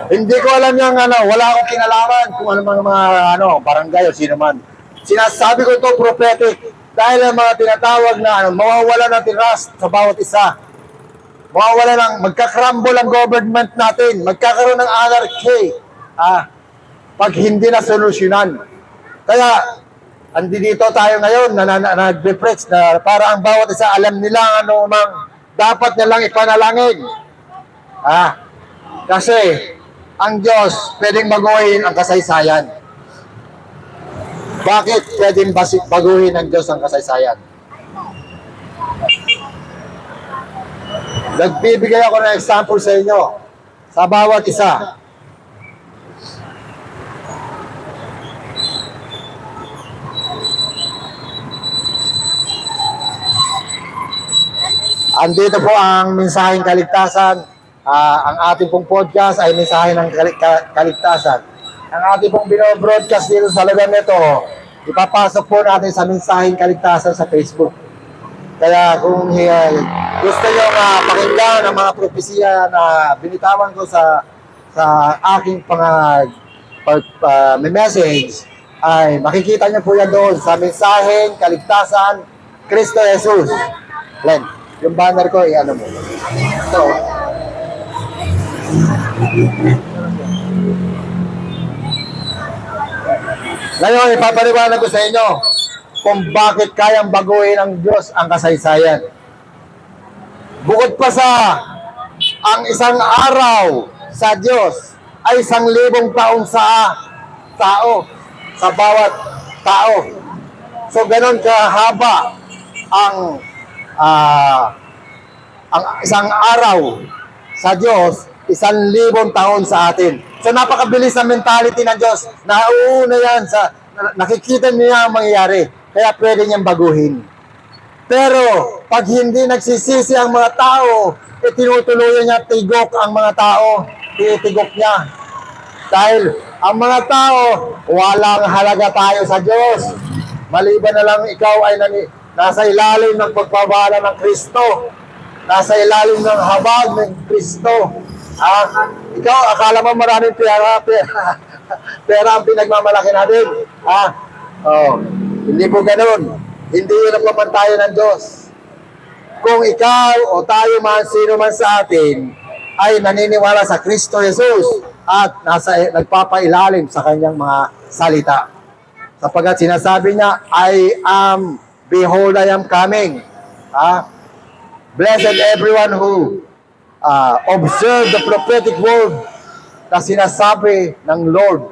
hindi ko alam yung wala akong kinalaman kung ano mga barangay o sino man. Sinasabi ko ito prophetic dahil ang mga tinatawag na mawawala ng trust sa bawat isa. Mawawala ng, magkakrumble ang government natin, magkakaroon ng anarchy pag hindi na solusyonan. Kaya, andito tayo ngayon na nag-preach na para ang bawat isa alam nila ano mang dapat nilang ipanalangin. Kasi, ang Diyos pwedeng baguhin ang kasaysayan. Bakit pwedeng baguhin ng Diyos ang kasaysayan? Nagbibigay ako ng example sa inyo sa bawat isa. Andito po ang mensaheng kaligtasan. Ang ating pong podcast ay mensahe ng kaligtasan. Ang ating pong binobroadcast dito sa lugar nito, ipapasok po natin sa mensaheng kaligtasan sa Facebook. Kaya kung gusto nyo pakinggan ang mga propesya na binitawan ko sa aking message, ay makikita nyo po yan doon sa mensaheng kaligtasan Kristo Jesus. Len, yung banner ko, ano mo. So, ngayon, ipapaliwanag ko sa inyo kung bakit kayang baguhin ng Diyos ang kasaysayan. Bukod pa sa ang isang araw sa Diyos ay 1,000 taon sa tao, sa bawat tao. So, ganon kahaba ang isang araw sa Diyos, 1,000 taon sa atin. So napakabilis ang mentality ng Diyos. Nauuna yan nakikita niya ang mangyayari. Kaya pwede niyang baguhin. Pero pag hindi nagsisisi ang mga tao, tinutuluyan niya tigok ang mga tao. Titigok niya. Dahil ang mga tao, walang halaga tayo sa Diyos. Maliban na lang ikaw ay nasa ilalim ng pagpapala ng Kristo. Nasa ilalim ng habag ng Kristo. Ikaw, akala mo maraming pera ang pinagmamalaki natin. Hindi po ganun. Hindi yun ang pamantayan ng Diyos. Kung ikaw o tayo man, sino man sa atin, ay naniniwala sa Kristo Jesus at nagpapailalim sa kanyang mga salita. Sapagat sinasabi niya, I am, behold, I am coming. Blessed everyone who observe the prophetic word na sinasabi ng Lord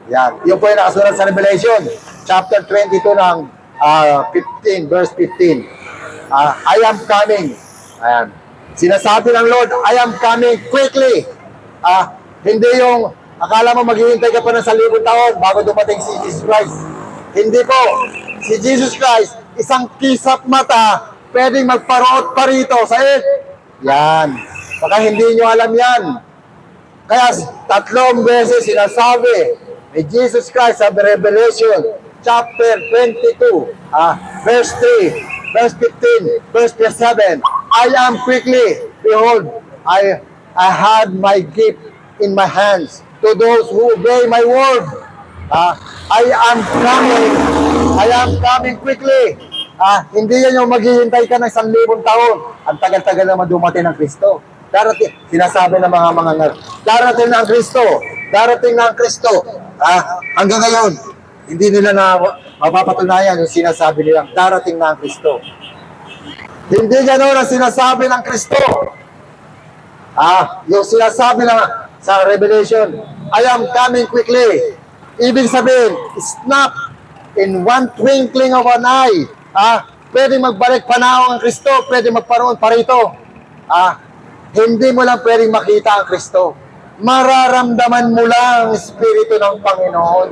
Yan. Yun po yung nakasulat sa Revelation, chapter 22 ng 15, verse 15. I am coming. Ayan. Sinasabi ng Lord, I am coming quickly. Hindi yung akala mo maghihintay ka pa ng 1,000 taon bago dumating si Jesus Christ. Hindi po. Si Jesus Christ, isang kisap mata, pwedeng magparoot pa rito sa earth. Yan. Baka hindi nyo alam yan. Kaya 3 beses sinasabi ni Jesus Christ sa Revelation chapter 22, verse 3, verse 15, verse 7, I am quickly, behold, I had my gift in my hands to those who obey my word. I am coming quickly. Hindi yan yung maghihintay ka ng 1,000 taon. Ang tagal-tagal naman dumating ng Kristo. Darating, sinasabi ng mga darating na ang Kristo. Darating na ang Kristo. Hanggang ngayon, hindi nila na mapapatunayan yung sinasabi nilang darating na ang Kristo. Hindi ganoon ang sinasabi ng Kristo. Yung sinasabi na sa Revelation, I am coming quickly. Ibig sabihin, snap in one twinkling of an eye. Pwede magbalik panahon ang Kristo, pwede magparoon pa rito. Hindi mo lang pwedeng makita ang Kristo. Mararamdaman mo lang ang Espiritu ng Panginoon.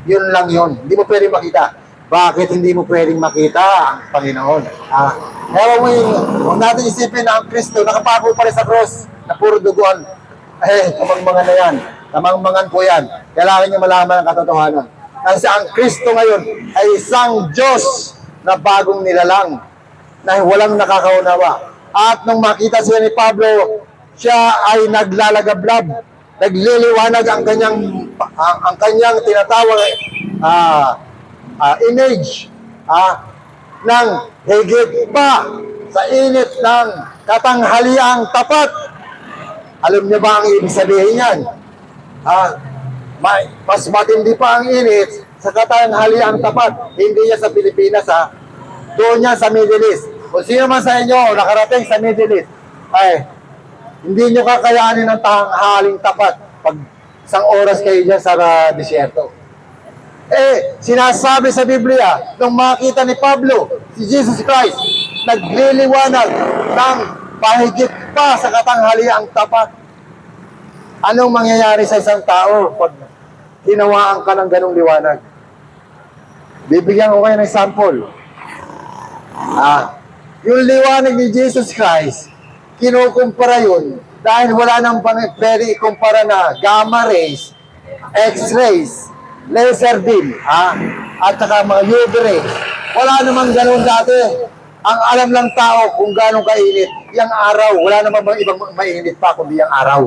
Yun lang yun. Hindi mo pwedeng makita. Bakit hindi mo pwedeng makita ang Panginoon? Huwag natin isipin na ang Kristo nakapako pa rin sa cross na puro duguan. Kamangmangan na yan. Kamangmangan po yan. Kailangan nyo malaman ang katotohanan. Kasi ang Kristo ngayon ay isang Diyos na bagong nilalang na walang nakakaunawa. At nung makita siya ni Pablo, siya ay naglalagablab, nagliliwanag ang kanyang tinatawag image ng higit pa sa init ng katanghaliang tapat. Alam niyo ba ang ibig sabihin yan? Mas matindi pa ang init sa katanghaliang tapat. Hindi niya sa Pilipinas, doon niya sa Middle East. Kung sino man sa inyo nakarating sa Middle East, hindi nyo kakayanin ng tanghaling tapat pag isang oras kayo dyan sa disyerto. Sinasabi sa Biblia, nung makita ni Pablo, si Jesus Christ, nagliliwanag ng pahigit pa sa katanghaliang tapat. Anong mangyayari sa isang tao pag hinawaan ka ng ganong liwanag? Bibigyan ko kayo ng sample. Yung liwanag ni Jesus Christ, kinukumpara yun dahil wala nang pwede ikumpara na gamma rays, X-rays, laser beam, at saka mga UV rays. Wala namang ganun dati. Ang alam lang tao kung gano'ng kainit, yung araw, wala namang ibang mainit pa kundi yung araw.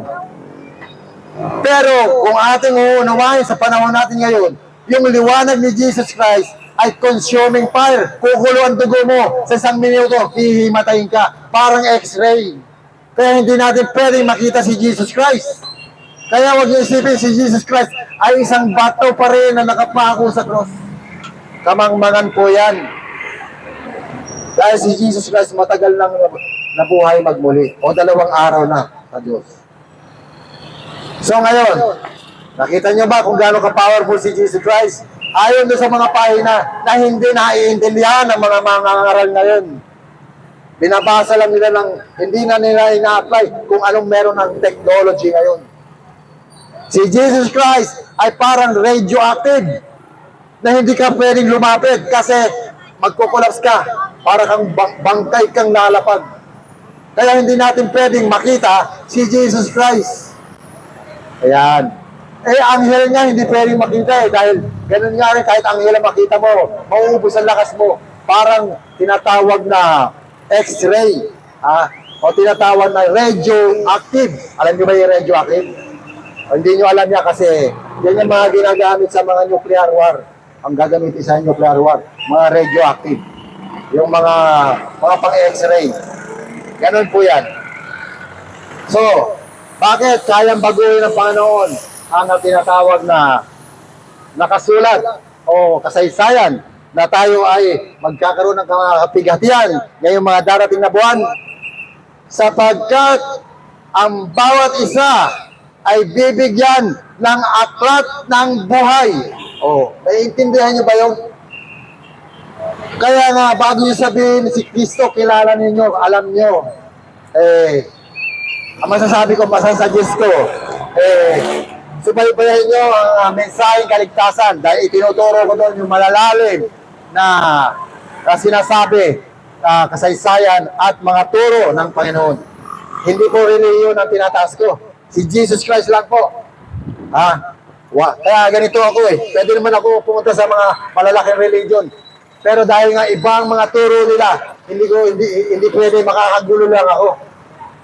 Pero kung ating uunawain sa panahon natin ngayon, yung liwanag ni Jesus Christ ay consuming fire. Kukulo ang dugo mo sa 1 minuto, hihimatayin ka. Parang X-ray. Kaya hindi natin pwedeng makita si Jesus Christ. Kaya huwag niyo isipin si Jesus Christ ay isang bato pa rin na nakapako sa cross. Kamangmangan po yan. Dahil si Jesus Christ matagal lang nabuhay magmuli. O 2 araw na sa Diyos. So ngayon, nakita niyo ba kung gaano ka-powerful si Jesus Christ? Ayon doon sa mga pahina na hindi naiintindihan ng mga mangangaral ngayon. Binabasa lang nila hindi na nila ina-apply kung anong meron ng technology ngayon. Si Jesus Christ ay parang radioactive na hindi ka pwedeng lumapit kasi magkukulaps ka. Para kang bangkay kang lalapag. Kaya hindi natin pwedeng makita si Jesus Christ. Ayan. Anghel nga hindi pwedeng makita dahil ganun nga rin kahit anghel ang makita mo, mauubos ang lakas mo. Parang tinatawag na X-ray, o tinatawag na radioactive. Alam niyo ba yung radioactive? O, hindi niyo alam niya kasi yan yung mga ginagamit sa mga nuclear war. Ang gagamitin sa nuclear war, mga radioactive. Yung mga pang-X-ray. Ganun po yan. So, bakit kayang baguhin ng Panginoon ang tinatawag na nakasulat o kasaysayan na tayo ay magkakaroon ng kapighatian ngayong mga darating na buwan? Sapagkat ang bawat isa ay bibigyan ng aklat ng buhay. Oh, naiintindihan niyo ba yun? Kaya nga, bago niyo sabihin si Kristo, kilala ninyo, alam niyo, ang masasabi ko, masasuggest ko, subaybayan niyo ang mensaheng kaligtasan dahil itinuturo ko doon yung malalalim na sinasabi, kasaysayan at mga turo ng Panginoon. Hindi po reliyon ang tinataas ko. Si Jesus Christ lang po. Kaya ganito ako Pwede naman ako pumunta sa mga malalaking religion. Pero dahil nga ibang mga turo nila, hindi pwede, makakagulo lang ako.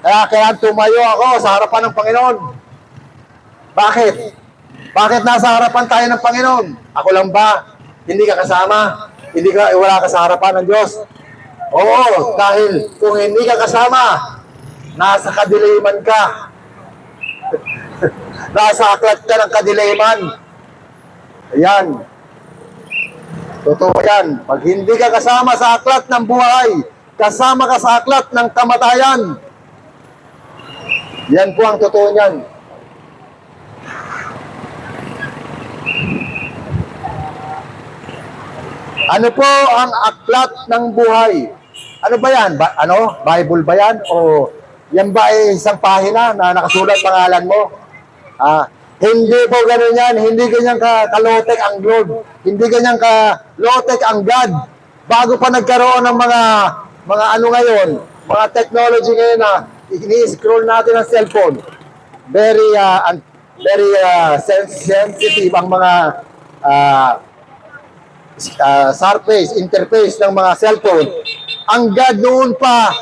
Kaya tumayo ako sa harapan ng Panginoon. Bakit? Bakit nasa harapan tayo ng Panginoon? Ako lang ba? Hindi ka kasama? Wala ka sa harapan ng Diyos? Oo, dahil kung hindi ka kasama, nasa kadiliman ka. Nasa aklat ka ng kadiliman. Ayan. Totoo yan. Pag hindi ka kasama sa aklat ng buhay, kasama ka sa aklat ng kamatayan. Yan po ang totoo niyan. Ano po ang aklat ng buhay? Ano ba yan? Bible ba yan? O yan ba ay isang pahina na nakasulat pangalan mo? Hindi po ganun yan. Hindi ganyan ka-lotek ang Lord. Hindi ganyan ka-lotek ang God. Bago pa nagkaroon ng mga ano ngayon, mga technology ngayon na ini-scroll natin ang cellphone. Very sensitive ang mga surface, interface ng mga cellphone. Ang God noon pa,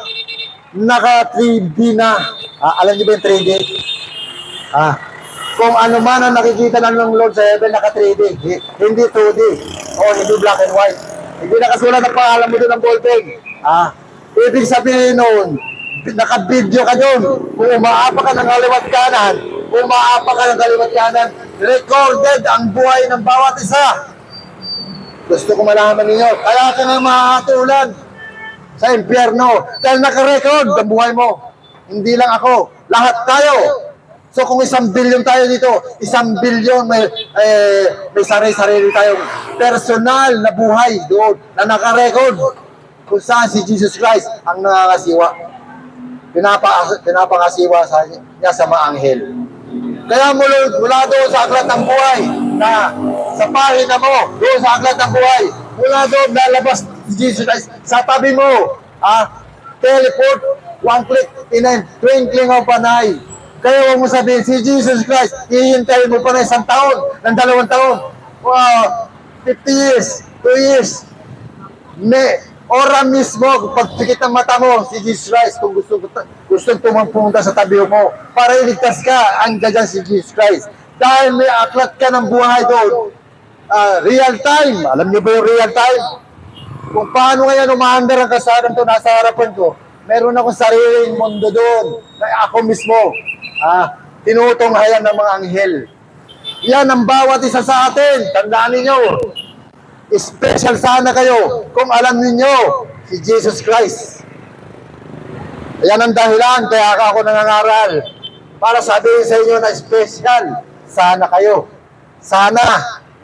naka-3D na. Alam niyo ba yung 3D? Kung ano man ang nakikita ng Lord sa heaven, naka-3D. Hindi 2D. O hindi black and white. Hindi nakasulat ang pangalan mo doon ng ballpen. Ibig sabihin noon, naka-video ka doon. Kung umaapa ka ng kaliwat kanan, recorded ang buhay ng bawat isa. Gusto ko malaman ninyo, kaya ka nga mahatulan sa impyerno dahil naka-record ang buhay mo. Hindi lang ako, lahat tayo. So kung 1 billion tayo dito, 1 billion may sarili tayong personal na buhay doon na naka-record kung saan si Jesus Christ ang nakakasiwa. Pinapakasiwa niya sa mga anghel. Kaya mula doon sa aklat ng buhay, na sa pahina mo, doon sa aklat ng buhay, mula doon lalabas si Jesus Christ sa tabi mo. Teleport, one click, in a twinkling of an eye. Kaya huwag mo sabihin, si Jesus Christ, hihintayin mo pa na 1 taon, ng 2 taon. Wow, 50 years, 2 years. Ora mismo, pagpikit ng mata mo, si Jesus Christ, kung gusto pumunta sa tabi mo, para iligtas ka, ang dyan si Jesus Christ. Dahil may aklat ka ng buhay doon. Real time. Alam niyo ba yung real time? Kung paano ngayon umaandar ang kasalan to nasa harapan ko, meron akong sariling mundo doon. Na ako mismo, tinutunghayan ng mga anghel. Yan ang bawat isa sa atin. Tandaan niyo. Special sana kayo kung alam niyo si Jesus Christ. Yan ang dahilan kaya ako nangangaral para sabihin sa inyo na special sana kayo. Sana.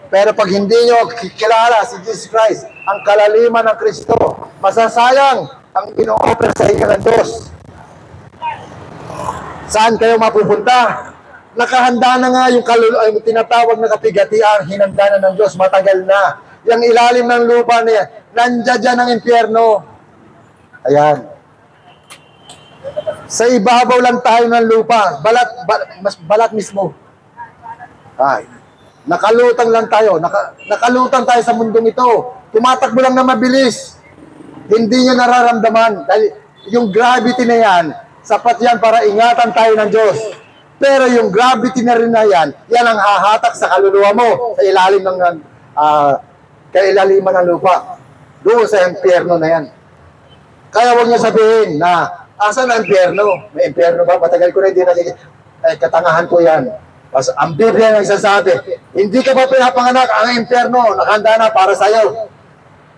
Pero pag hindi nyo kilala si Jesus Christ, ang kalaliman ng Kristo, masasayang ang ino-offer sa inyo ng Diyos. Saan kayo mapupunta? Nakahanda na nga yung tinatawag na kapigatian, hinanda na ng Diyos, matagal na. Yung ilalim ng lupa niya, nandiyan dyan ang impyerno. Ayan. Sa ibabaw lang tayo ng lupa, balat mismo. Ay, nakalutang lang tayo, nakalutang tayo sa mundong ito. Tumatakbo lang na mabilis. Hindi nyo nararamdaman. Dahil yung gravity na yan, sapat yan para ingatan tayo ng Diyos. Pero yung gravity na rin na yan ang hahatak sa kaluluwa mo, sa ilalim ng kailaliman ng lupa. Doon sa impyerno na yan. Kaya huwag niyo sabihin na, asan ang impyerno? May impyerno ba? Matagal ko na hindi katangahan ko yan. Ang Biblia nagsasabi, hindi ka ba pinapanganak, ang impyerno, nakahanda na para sa'yo.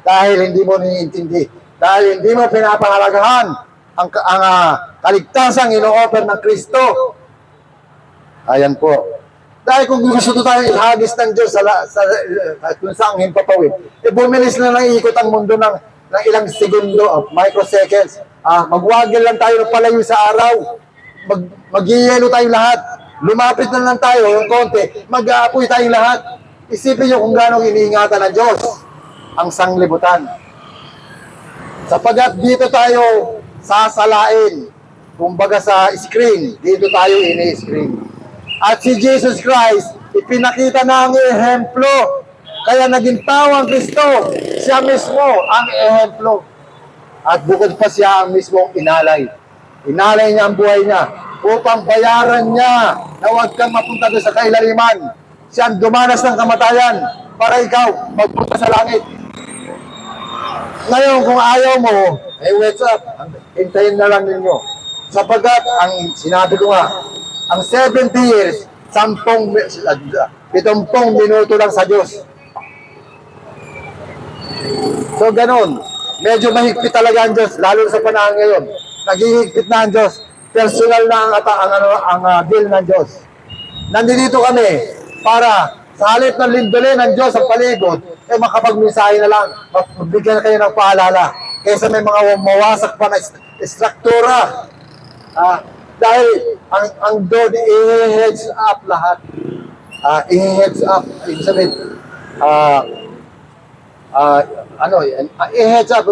Dahil hindi mo niintindi. Dahil hindi mo pinapangalagahan ang kaligtasang ino-offer ng Kristo. Ayan po. Dahil kung gusto tayo ihagis ng Diyos kung saan himpapawid, bumilis na lang iikot ang mundo ng ilang segundo, microseconds. Magwagil lang tayo palayo sa araw. Mag-yelo tayong lahat. Lumapit na lang tayo ng konti. Mag-aapoy tayong lahat. Isipin nyo kung gaano iniingatan ng Diyos ang sanglibutan. Sapagat dito tayo sasalain. Kumbaga sa screen, dito tayo ini-screen. At si Jesus Christ, ipinakita na ang ehemplo. Kaya naging tao ang Kristo. Siya mismo ang ehemplo. At bukod pa siya ang mismo inalay. Inalay niya ang buhay niya upang bayaran niya na huwag kang mapunta doon sa kailaliman. Siya ang dumanas ng kamatayan para ikaw magpunta sa langit. Ngayon, kung ayaw mo, what's up? Hintayin na lang ninyo. Sapagat, ang sinabi ko nga, ang 70 years, 70 minuto lang sa Diyos. So, ganun. Medyo mahigpit talaga ang Diyos, lalo sa panahon ngayon. Naghihigpit na ang Diyos. Personal na ang bill ng Diyos. Nandito kami para sa halip ng lindolin ng Diyos ang paligid, makapagmensahe na lang, magbigyan kayo ng paalala. Kaysa may mga mawasak pa na struktura. Dahil ang doon, i-heads up lahat. I-heads up. Ibig sabihin, i-heads up.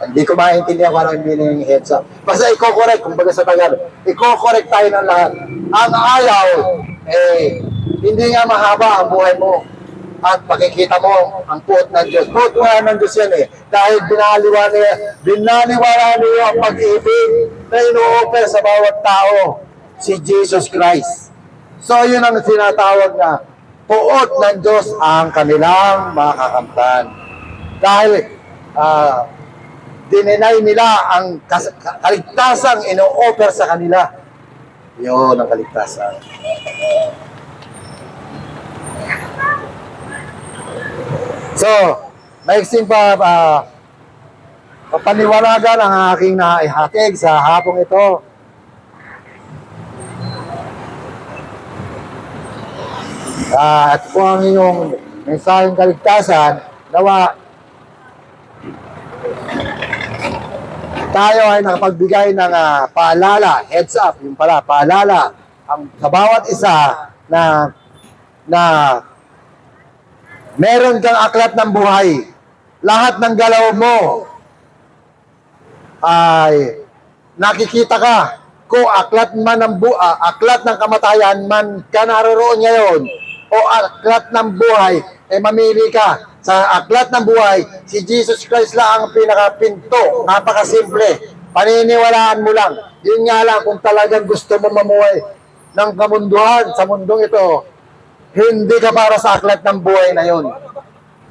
Hindi ko maintindihan kung anong meaning ng heads up. Basta i-correct, kumbaga sa Tagalog. I-correct tayo ng lahat. Ang ayaw, hindi nga mahaba ang buhay mo. At makikita mo ang puot ng Diyos. Puot ng Diyos yan Dahil binaliwala niyo ang pag-ibig na ino-offer sa bawat tao, si Jesus Christ. So yun ang sinatawag na puot ng Diyos ang kanilang makakamtan. Dahil dininay nila ang kaligtasang ino-offer sa kanila. Yun ang kaligtasan. So, maiksing papaniwalagan ang aking naihatid sa hapong ito. At kung ang inyong mensaheng kaligtasan, nawa tayo ay nakapagbigay ng paalala, heads up, yung pala, paalala sa bawat isa na meron kang aklat ng buhay. Lahat ng galaw mo ay nakikita ka. Kung aklat man aklat ng kamatayan man ka naroon ngayon o aklat ng buhay, mamili ka. Sa aklat ng buhay, si Jesus Christ lang ang pinakapinto. Napakasimple. Paniniwalaan mo lang. Yun nga lang, kung talagang gusto mo mamuhay ng kamunduhan sa mundong ito, hindi ka para sa aklat ng buhay na yun.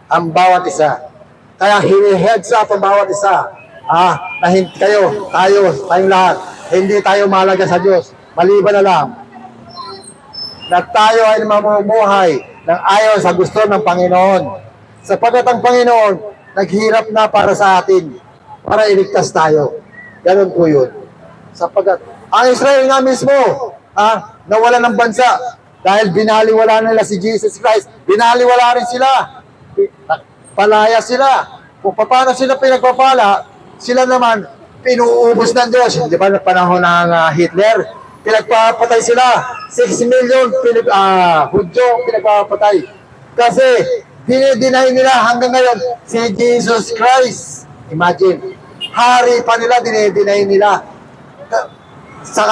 Ang bawat isa. Kaya heads up ang bawat isa. Tayong lahat. Hindi tayo mahalaga sa Diyos. Maliban na lang na tayo ay mamumuhay ng ayon sa gusto ng Panginoon. Sapagat ang Panginoon, naghirap na para sa atin, para iligtas tayo. Ganun po yun. Sapagat ang Israel nga mismo, nawala ng bansa, dahil binaliwala nila si Jesus Christ, binaliwala rin sila. Palaya sila. Kung paano sila pinagpapala, sila naman pinuubos ng Diyos. Di ba panahon ng Hitler? Pinagpapatay sila. 6 million Hudyo pinagpapatay. Kasi dinideny nila hanggang ngayon si Jesus Christ. Imagine, hari pa nila, dinideny nila. Sa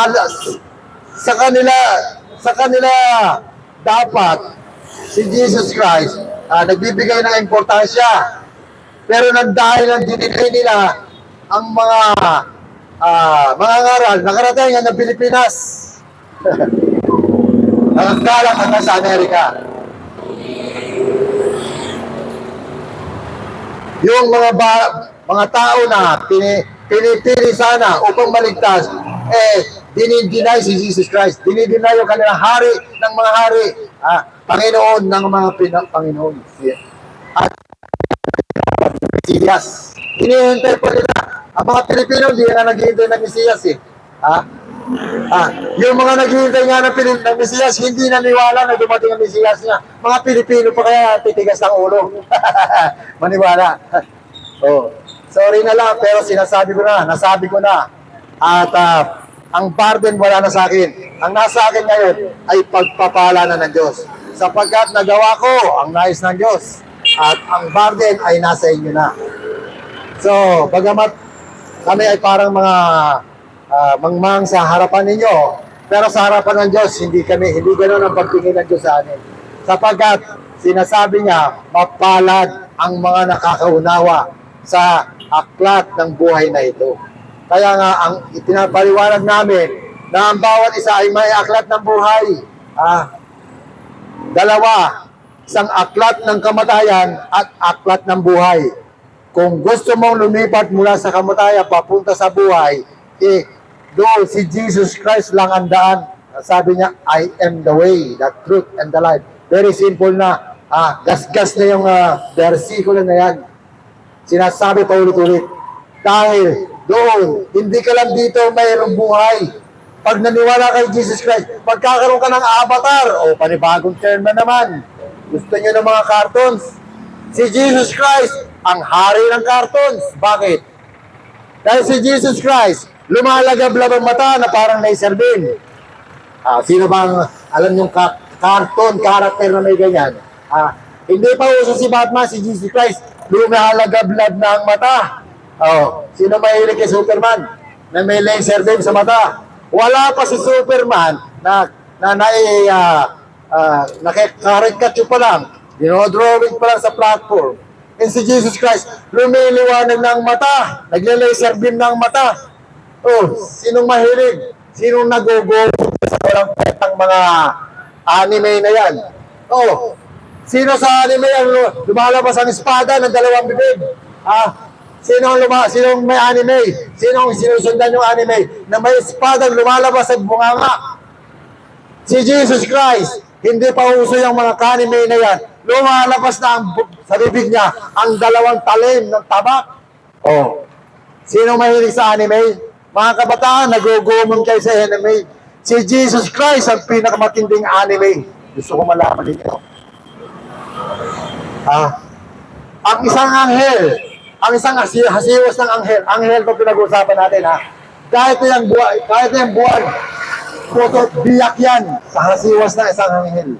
kanila dapat si Jesus Christ nagbibigay ng importansya. Pero dahil ng dinideny nila ang mga ngaral, nakarating yan ng Pilipinas. Nakakalat hanggang sa Amerika. Yung mga tao na pinipili sana upang maligtas, dinideny si Jesus Christ. Dinideny yung kanilang hari ng mga hari, Panginoon ng mga Panginoon. At Mesiyas. Hinihintay po nila. Ang mga Pilipino, hindi na naghihintay ng Mesiyas . Yung mga naghihintay nga ng Mesiyas, hindi naniwala na dumating ang Mesiyas niya. Mga Pilipino pa kaya titigas ng ulo. Maniwala. Oh, sorry na lang, pero nasabi ko na. At ang burden wala na sa akin. Ang nasa akin ngayon ay pagpapala na ng Diyos. Sapagkat nagawa ko ang nais ng Diyos. At ang burden ay nasa inyo na. So, bagamat kami ay parang mga mangmang sa harapan ninyo, pero sa harapan ng Diyos, hindi ganoon ang pagtingin ng Diyos sa amin. Sapagkat sinasabi niya, mapalad ang mga nakakaunawa sa aklat ng buhay na ito. Kaya nga, ang itinapaliwanag namin na ang bawat isa ay may aklat ng buhay. Dalawa, isang aklat ng kamatayan at aklat ng buhay. Kung gusto mong lumipat mula sa kamatayan papunta sa buhay, doon si Jesus Christ lang ang daan. Sabi niya, I am the way, the truth, and the life. Very simple na. Gas-gas na yung versikulo na yan. Sinasabi pa ulit-ulit. Dahil doon, hindi ka lang dito mayroong buhay. Pag naniwala kay Jesus Christ, pagkakaroon ka ng avatar, panibagong term na naman. Gusto nyo ng mga cartoons? Si Jesus Christ, ang hari ng cartoons. Bakit? Dahil si Jesus Christ, lumalagab-lab ang mata na parang laser beam. Sino bang alam yung cartoon, character na may ganyan? Hindi pa uso si Batman, si Jesus Christ, lumalagab-lab na ang mata. Sino mahilig kay Superman na may laser beam sa mata? Wala pa si Superman na nakikarikat pa lang, dinodrawing pa lang sa platform. And si Jesus Christ, lumiliwanag ng mata, nagle-laser beam ng mata. Sinong mahilig? Sinong nagugo sa walang petang mga anime na yan? Sino sa anime ang lumalabas ang espada ng dalawang bibig? Sinong may anime? Sinong sinusundan yung anime na may espadang lumalabas sa bunganga? Si Jesus Christ, hindi pa uso yung mga anime na yan. Lumalabas na sa bibig niya ang dalawang talim ng tabak. Sino mahilig sa anime? Mga kabataan, nagugumon kayo sa anime. Si Jesus Christ ang pinakamatinding anime. Gusto ko malaman ninyo. Ang isang anghel, ang isang hasiwas ng anghel ko pinag-uusapan natin, kahit yung buwan, biyak yan sa hasiwas ng isang anghel.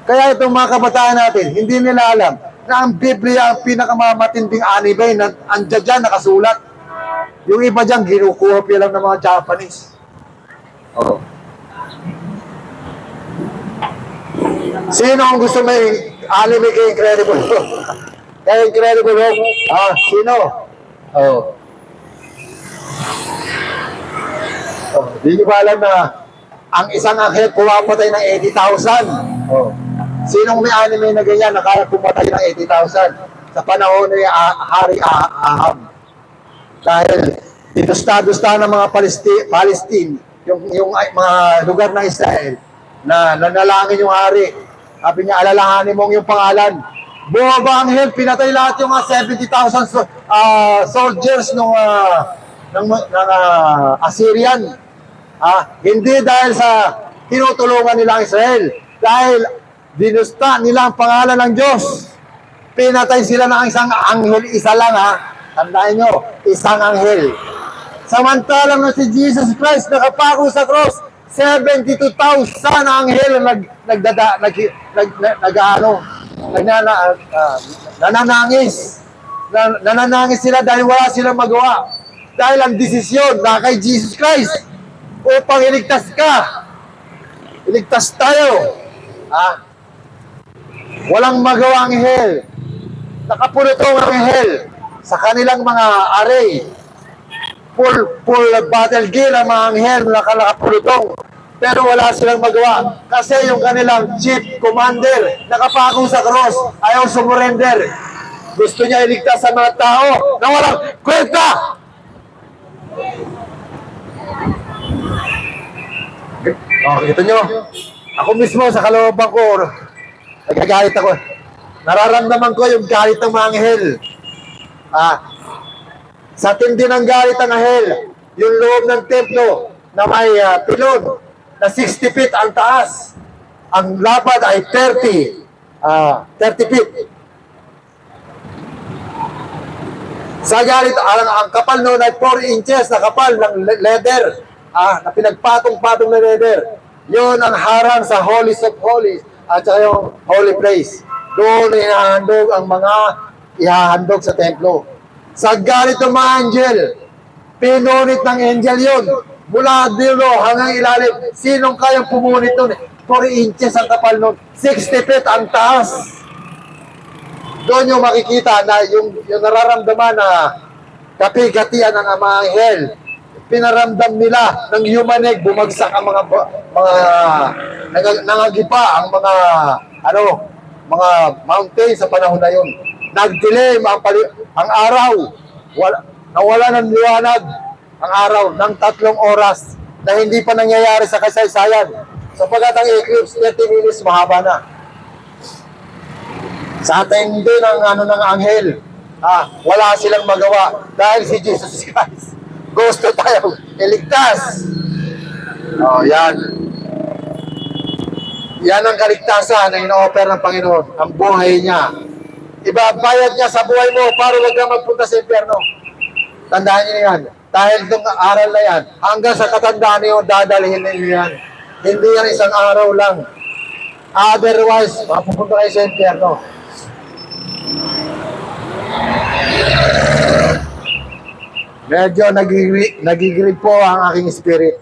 Kaya itong mga kabataan natin, hindi nila alam na ang Biblia ang pinakamatinding anime na andyan dyan nakasulat. Yung iba dyan, ginukopya lang ng mga Japanese. Sino ang gusto may anime kay Incredible Hulk? Kay Incredible Hulk? Sino? Di nyo ba alam na ang isang anghel pumapatay ng 80,000? Sinong may anime na ganyan na kaya pumatay ng 80,000 sa panahon ni Hari Ahab? Dahil dinusta-dusta ng mga Palestine, yung mga lugar ng Israel, na nanalangin yung hari. Sabi niya, alalahanin mong yung pangalan. Bumaba ang anghel, pinatay lahat yung 70,000 soldiers ng Assyrian. Hindi dahil sa tinutulungan nila ang Israel, dahil dinusta nila ang pangalan ng Diyos. Pinatay sila ng isang anghel, isa lang tandaan nyo, isang anghel. Samantalang na si Jesus Christ nakapako sa cross, 72,000 na anghel ang nananangis. Nananangis sila dahil wala silang magawa. Dahil ang desisyon na kay Jesus Christ upang iligtas ka. Iligtas tayo. Walang magawa ang anghel. Nakapulutong ang anghel sa kanilang mga array. Full battle gear ang mga anghel na nakapulutong. Pero wala silang magawa. Kasi yung kanilang chief commander nakapako sa cross, ayaw sumurrender. Gusto niya iligtas sa mga tao na walang kwenta. Kita nyo, ako mismo sa kalooban ko, nagagalit ako. Nararamdaman ko yung galit ng mga anghel. Sa tindi ng galit ng anghel, yung loob ng templo, na may pilon na 60 feet ang taas. Ang lapad ay 30 feet. Sa galit, ang kapal noon ay 4 inches na kapal ng leather, na pinagpatong-patong na leather. Yun ang harang sa Holies of Holies at saka yung Holy Place. Doon inahandog ang mga ihahandog sa templo. Sa galit ng mga angel, pinunit ng angel yun. Mula dito hanggang ilalim. Sinong kayang pumunit nun? 4 inches ang kapal nun. 60 feet ang taas. Doon yung makikita na yung nararamdaman na kapigatian ng mga anghel. Pinaramdam nila ng human egg, bumagsak ang mga nangagipa ang mga mountain sa panahon na yun. Nagdilim ang araw. Nawala ng liwanag ang araw ng 3 oras na hindi pa nangyayari sa kasaysayan. Sapagkat ang eclipse, 30 minutes, mahaba na. Sa atin din ng anghel, wala silang magawa dahil si Jesus Christ gusto tayo iligtas. Yan. Yan ang kaligtasan na ino-offer ng Panginoon, ang buhay niya. Ibabayad niya sa buhay mo para wag ka magpunta sa impyerno. Tandaan niyo yan. Dahil itong aral na yan, hanggang sa katandaan niyo, dadalhin niyo yan. Hindi yan isang araw lang. Otherwise, mapupunta kayo sa impyerno. Medyo nagigirip po ang aking spirit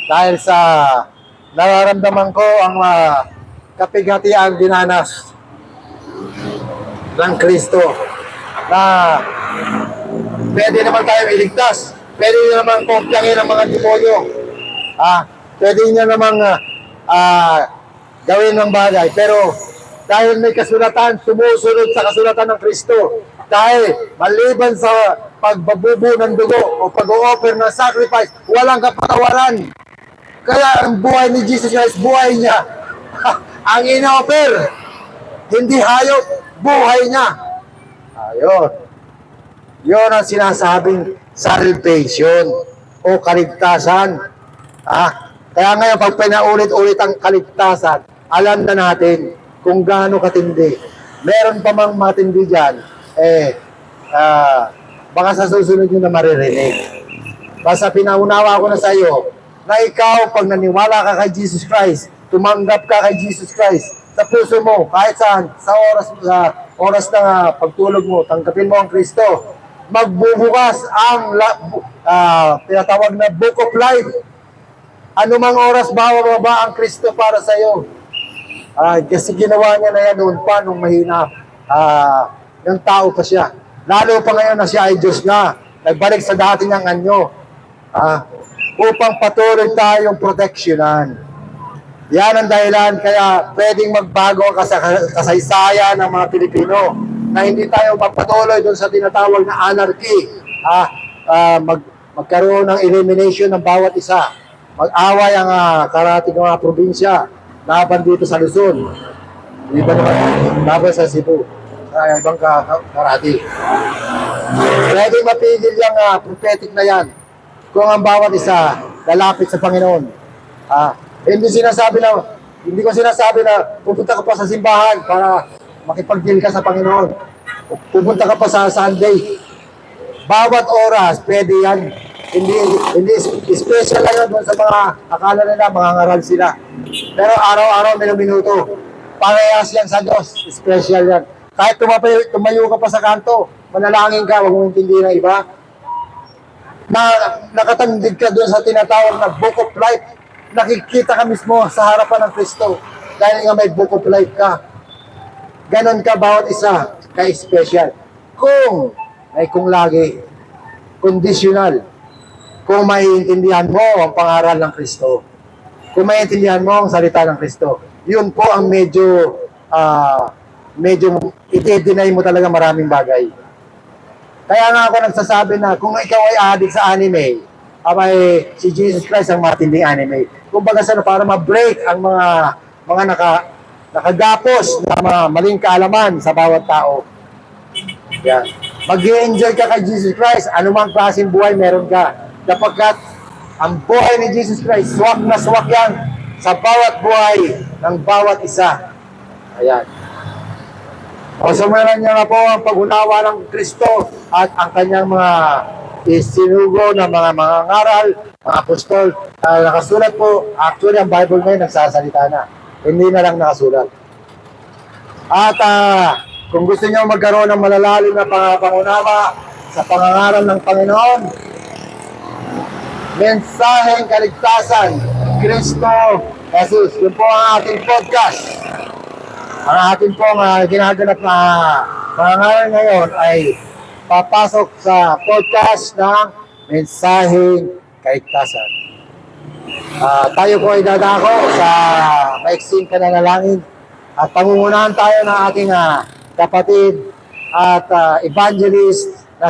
dahil sa nararamdaman ko ang kapigatiang dinanas ng Kristo na pwede naman tayo iligtas, pwede naman kopyangin ang mga demonyo, pwede niya namang gawin ng bagay, pero dahil may kasulatan, sumusunod sa kasulatan ng Kristo. Dahil maliban sa pagbabubo ng dugo o pag-o-offer ng sacrifice, walang kapatawaran. Kaya ang buhay ni Jesus Christ, buhay niya. Ang ina-offer, hindi hayop, buhay niya. Ayun. Yun ang sinasabing salvation o kaligtasan. Kaya ngayon, pag pinaulit-ulit ang kaligtasan, alam na natin kung gaano katindi. Meron pa mang matindi dyan, baka sa susunod nyo na maririnig. Basta pinaunawa ko na sa iyo na ikaw, pag naniwala ka kay Jesus Christ, tumanggap ka kay Jesus Christ sa puso mo, kahit saan, sa oras na pagtulog mo, tanggapin mo ang Kristo, magbubukas ang tinatawag na Book of Life. Anumang oras bababa ang Kristo para sa iyo. Kasi ginawa niya na yan noon pa nung mahina ng tao pa siya. Lalo pa ngayon na siya ay Diyos na. Nagbalik sa dati niyang anyo. Upang patuloy tayong proteksyonan. Yan ang dahilan kaya pwedeng magbago ang kasaysayan ng mga Pilipino na hindi tayo magpatuloy doon sa tinatawag na anarchy. Magkaroon ng elimination ng bawat isa. Mag-away ang karating mga probinsya laban dito sa Luzon. Iba naman laban sa Cebu. Sa ibang karati. Pwede mapigil yung prophetic na yan kung ang bawat isa lalapit sa Panginoon. Hindi ko sinasabi na pupunta ka pa sa simbahan para makipag-deal ka sa Panginoon. Pupunta ka pa sa Sunday. Bawat oras, pwede yan. Hindi special lang yun doon sa mga akala nila, mga ngaral sila. Pero araw-araw, minuto. Parehas yan sa Diyos. Special yan. Kahit tumayo ka pa sa kanto, manalangin ka, huwag mong intindihin ng iba. Nakatandig ka doon sa tinatawag na Book of Life. Nakikita ka mismo sa harapan ng Kristo. Dahil nga may Book of Life ka. Ganon ka bawat isa, ka-special. Kung lagi, conditional. Kung maiintindihan mo ang pangaral ng Kristo. Kung maiintindihan mo ang salita ng Kristo. Yun po ang medyo i-deny mo talaga maraming bagay. Kaya nga ako nagsasabi na kung ikaw ay addict sa anime, si Jesus Christ ang matinding anime. Kung baga para ma-break ang mga nakagapos na mga maling kaalaman sa bawat tao. Yan. Mag-i-enjoy ka kay Jesus Christ, anumang klaseng buhay meron ka. Kapagkat Ang buhay ni Jesus Christ, swak na swak yan sa bawat buhay ng bawat isa. Ayan. O sumalan niya nga po ang pag-unawa ng Kristo at ang kanyang mga isinugo ng mga ngaral, mga apostol. Nakasulat po, actually ang Bible ngayon nagsasalita na. Hindi na lang nakasulat. At kung gusto niyo magkaroon ng malalalim na pangunawa sa pangangaral ng Panginoon, mensaheng kaligtasan, Kristo Jesus. Yun po ang ating podcast. Ang ating pong ginaganap na pangangaral ngayon ay papasok sa podcast ng mensaheng kaligtasan. Tayo po ay dadako sa maiksing pananalangin at pangungunahan tayo ng ating kapatid at evangelist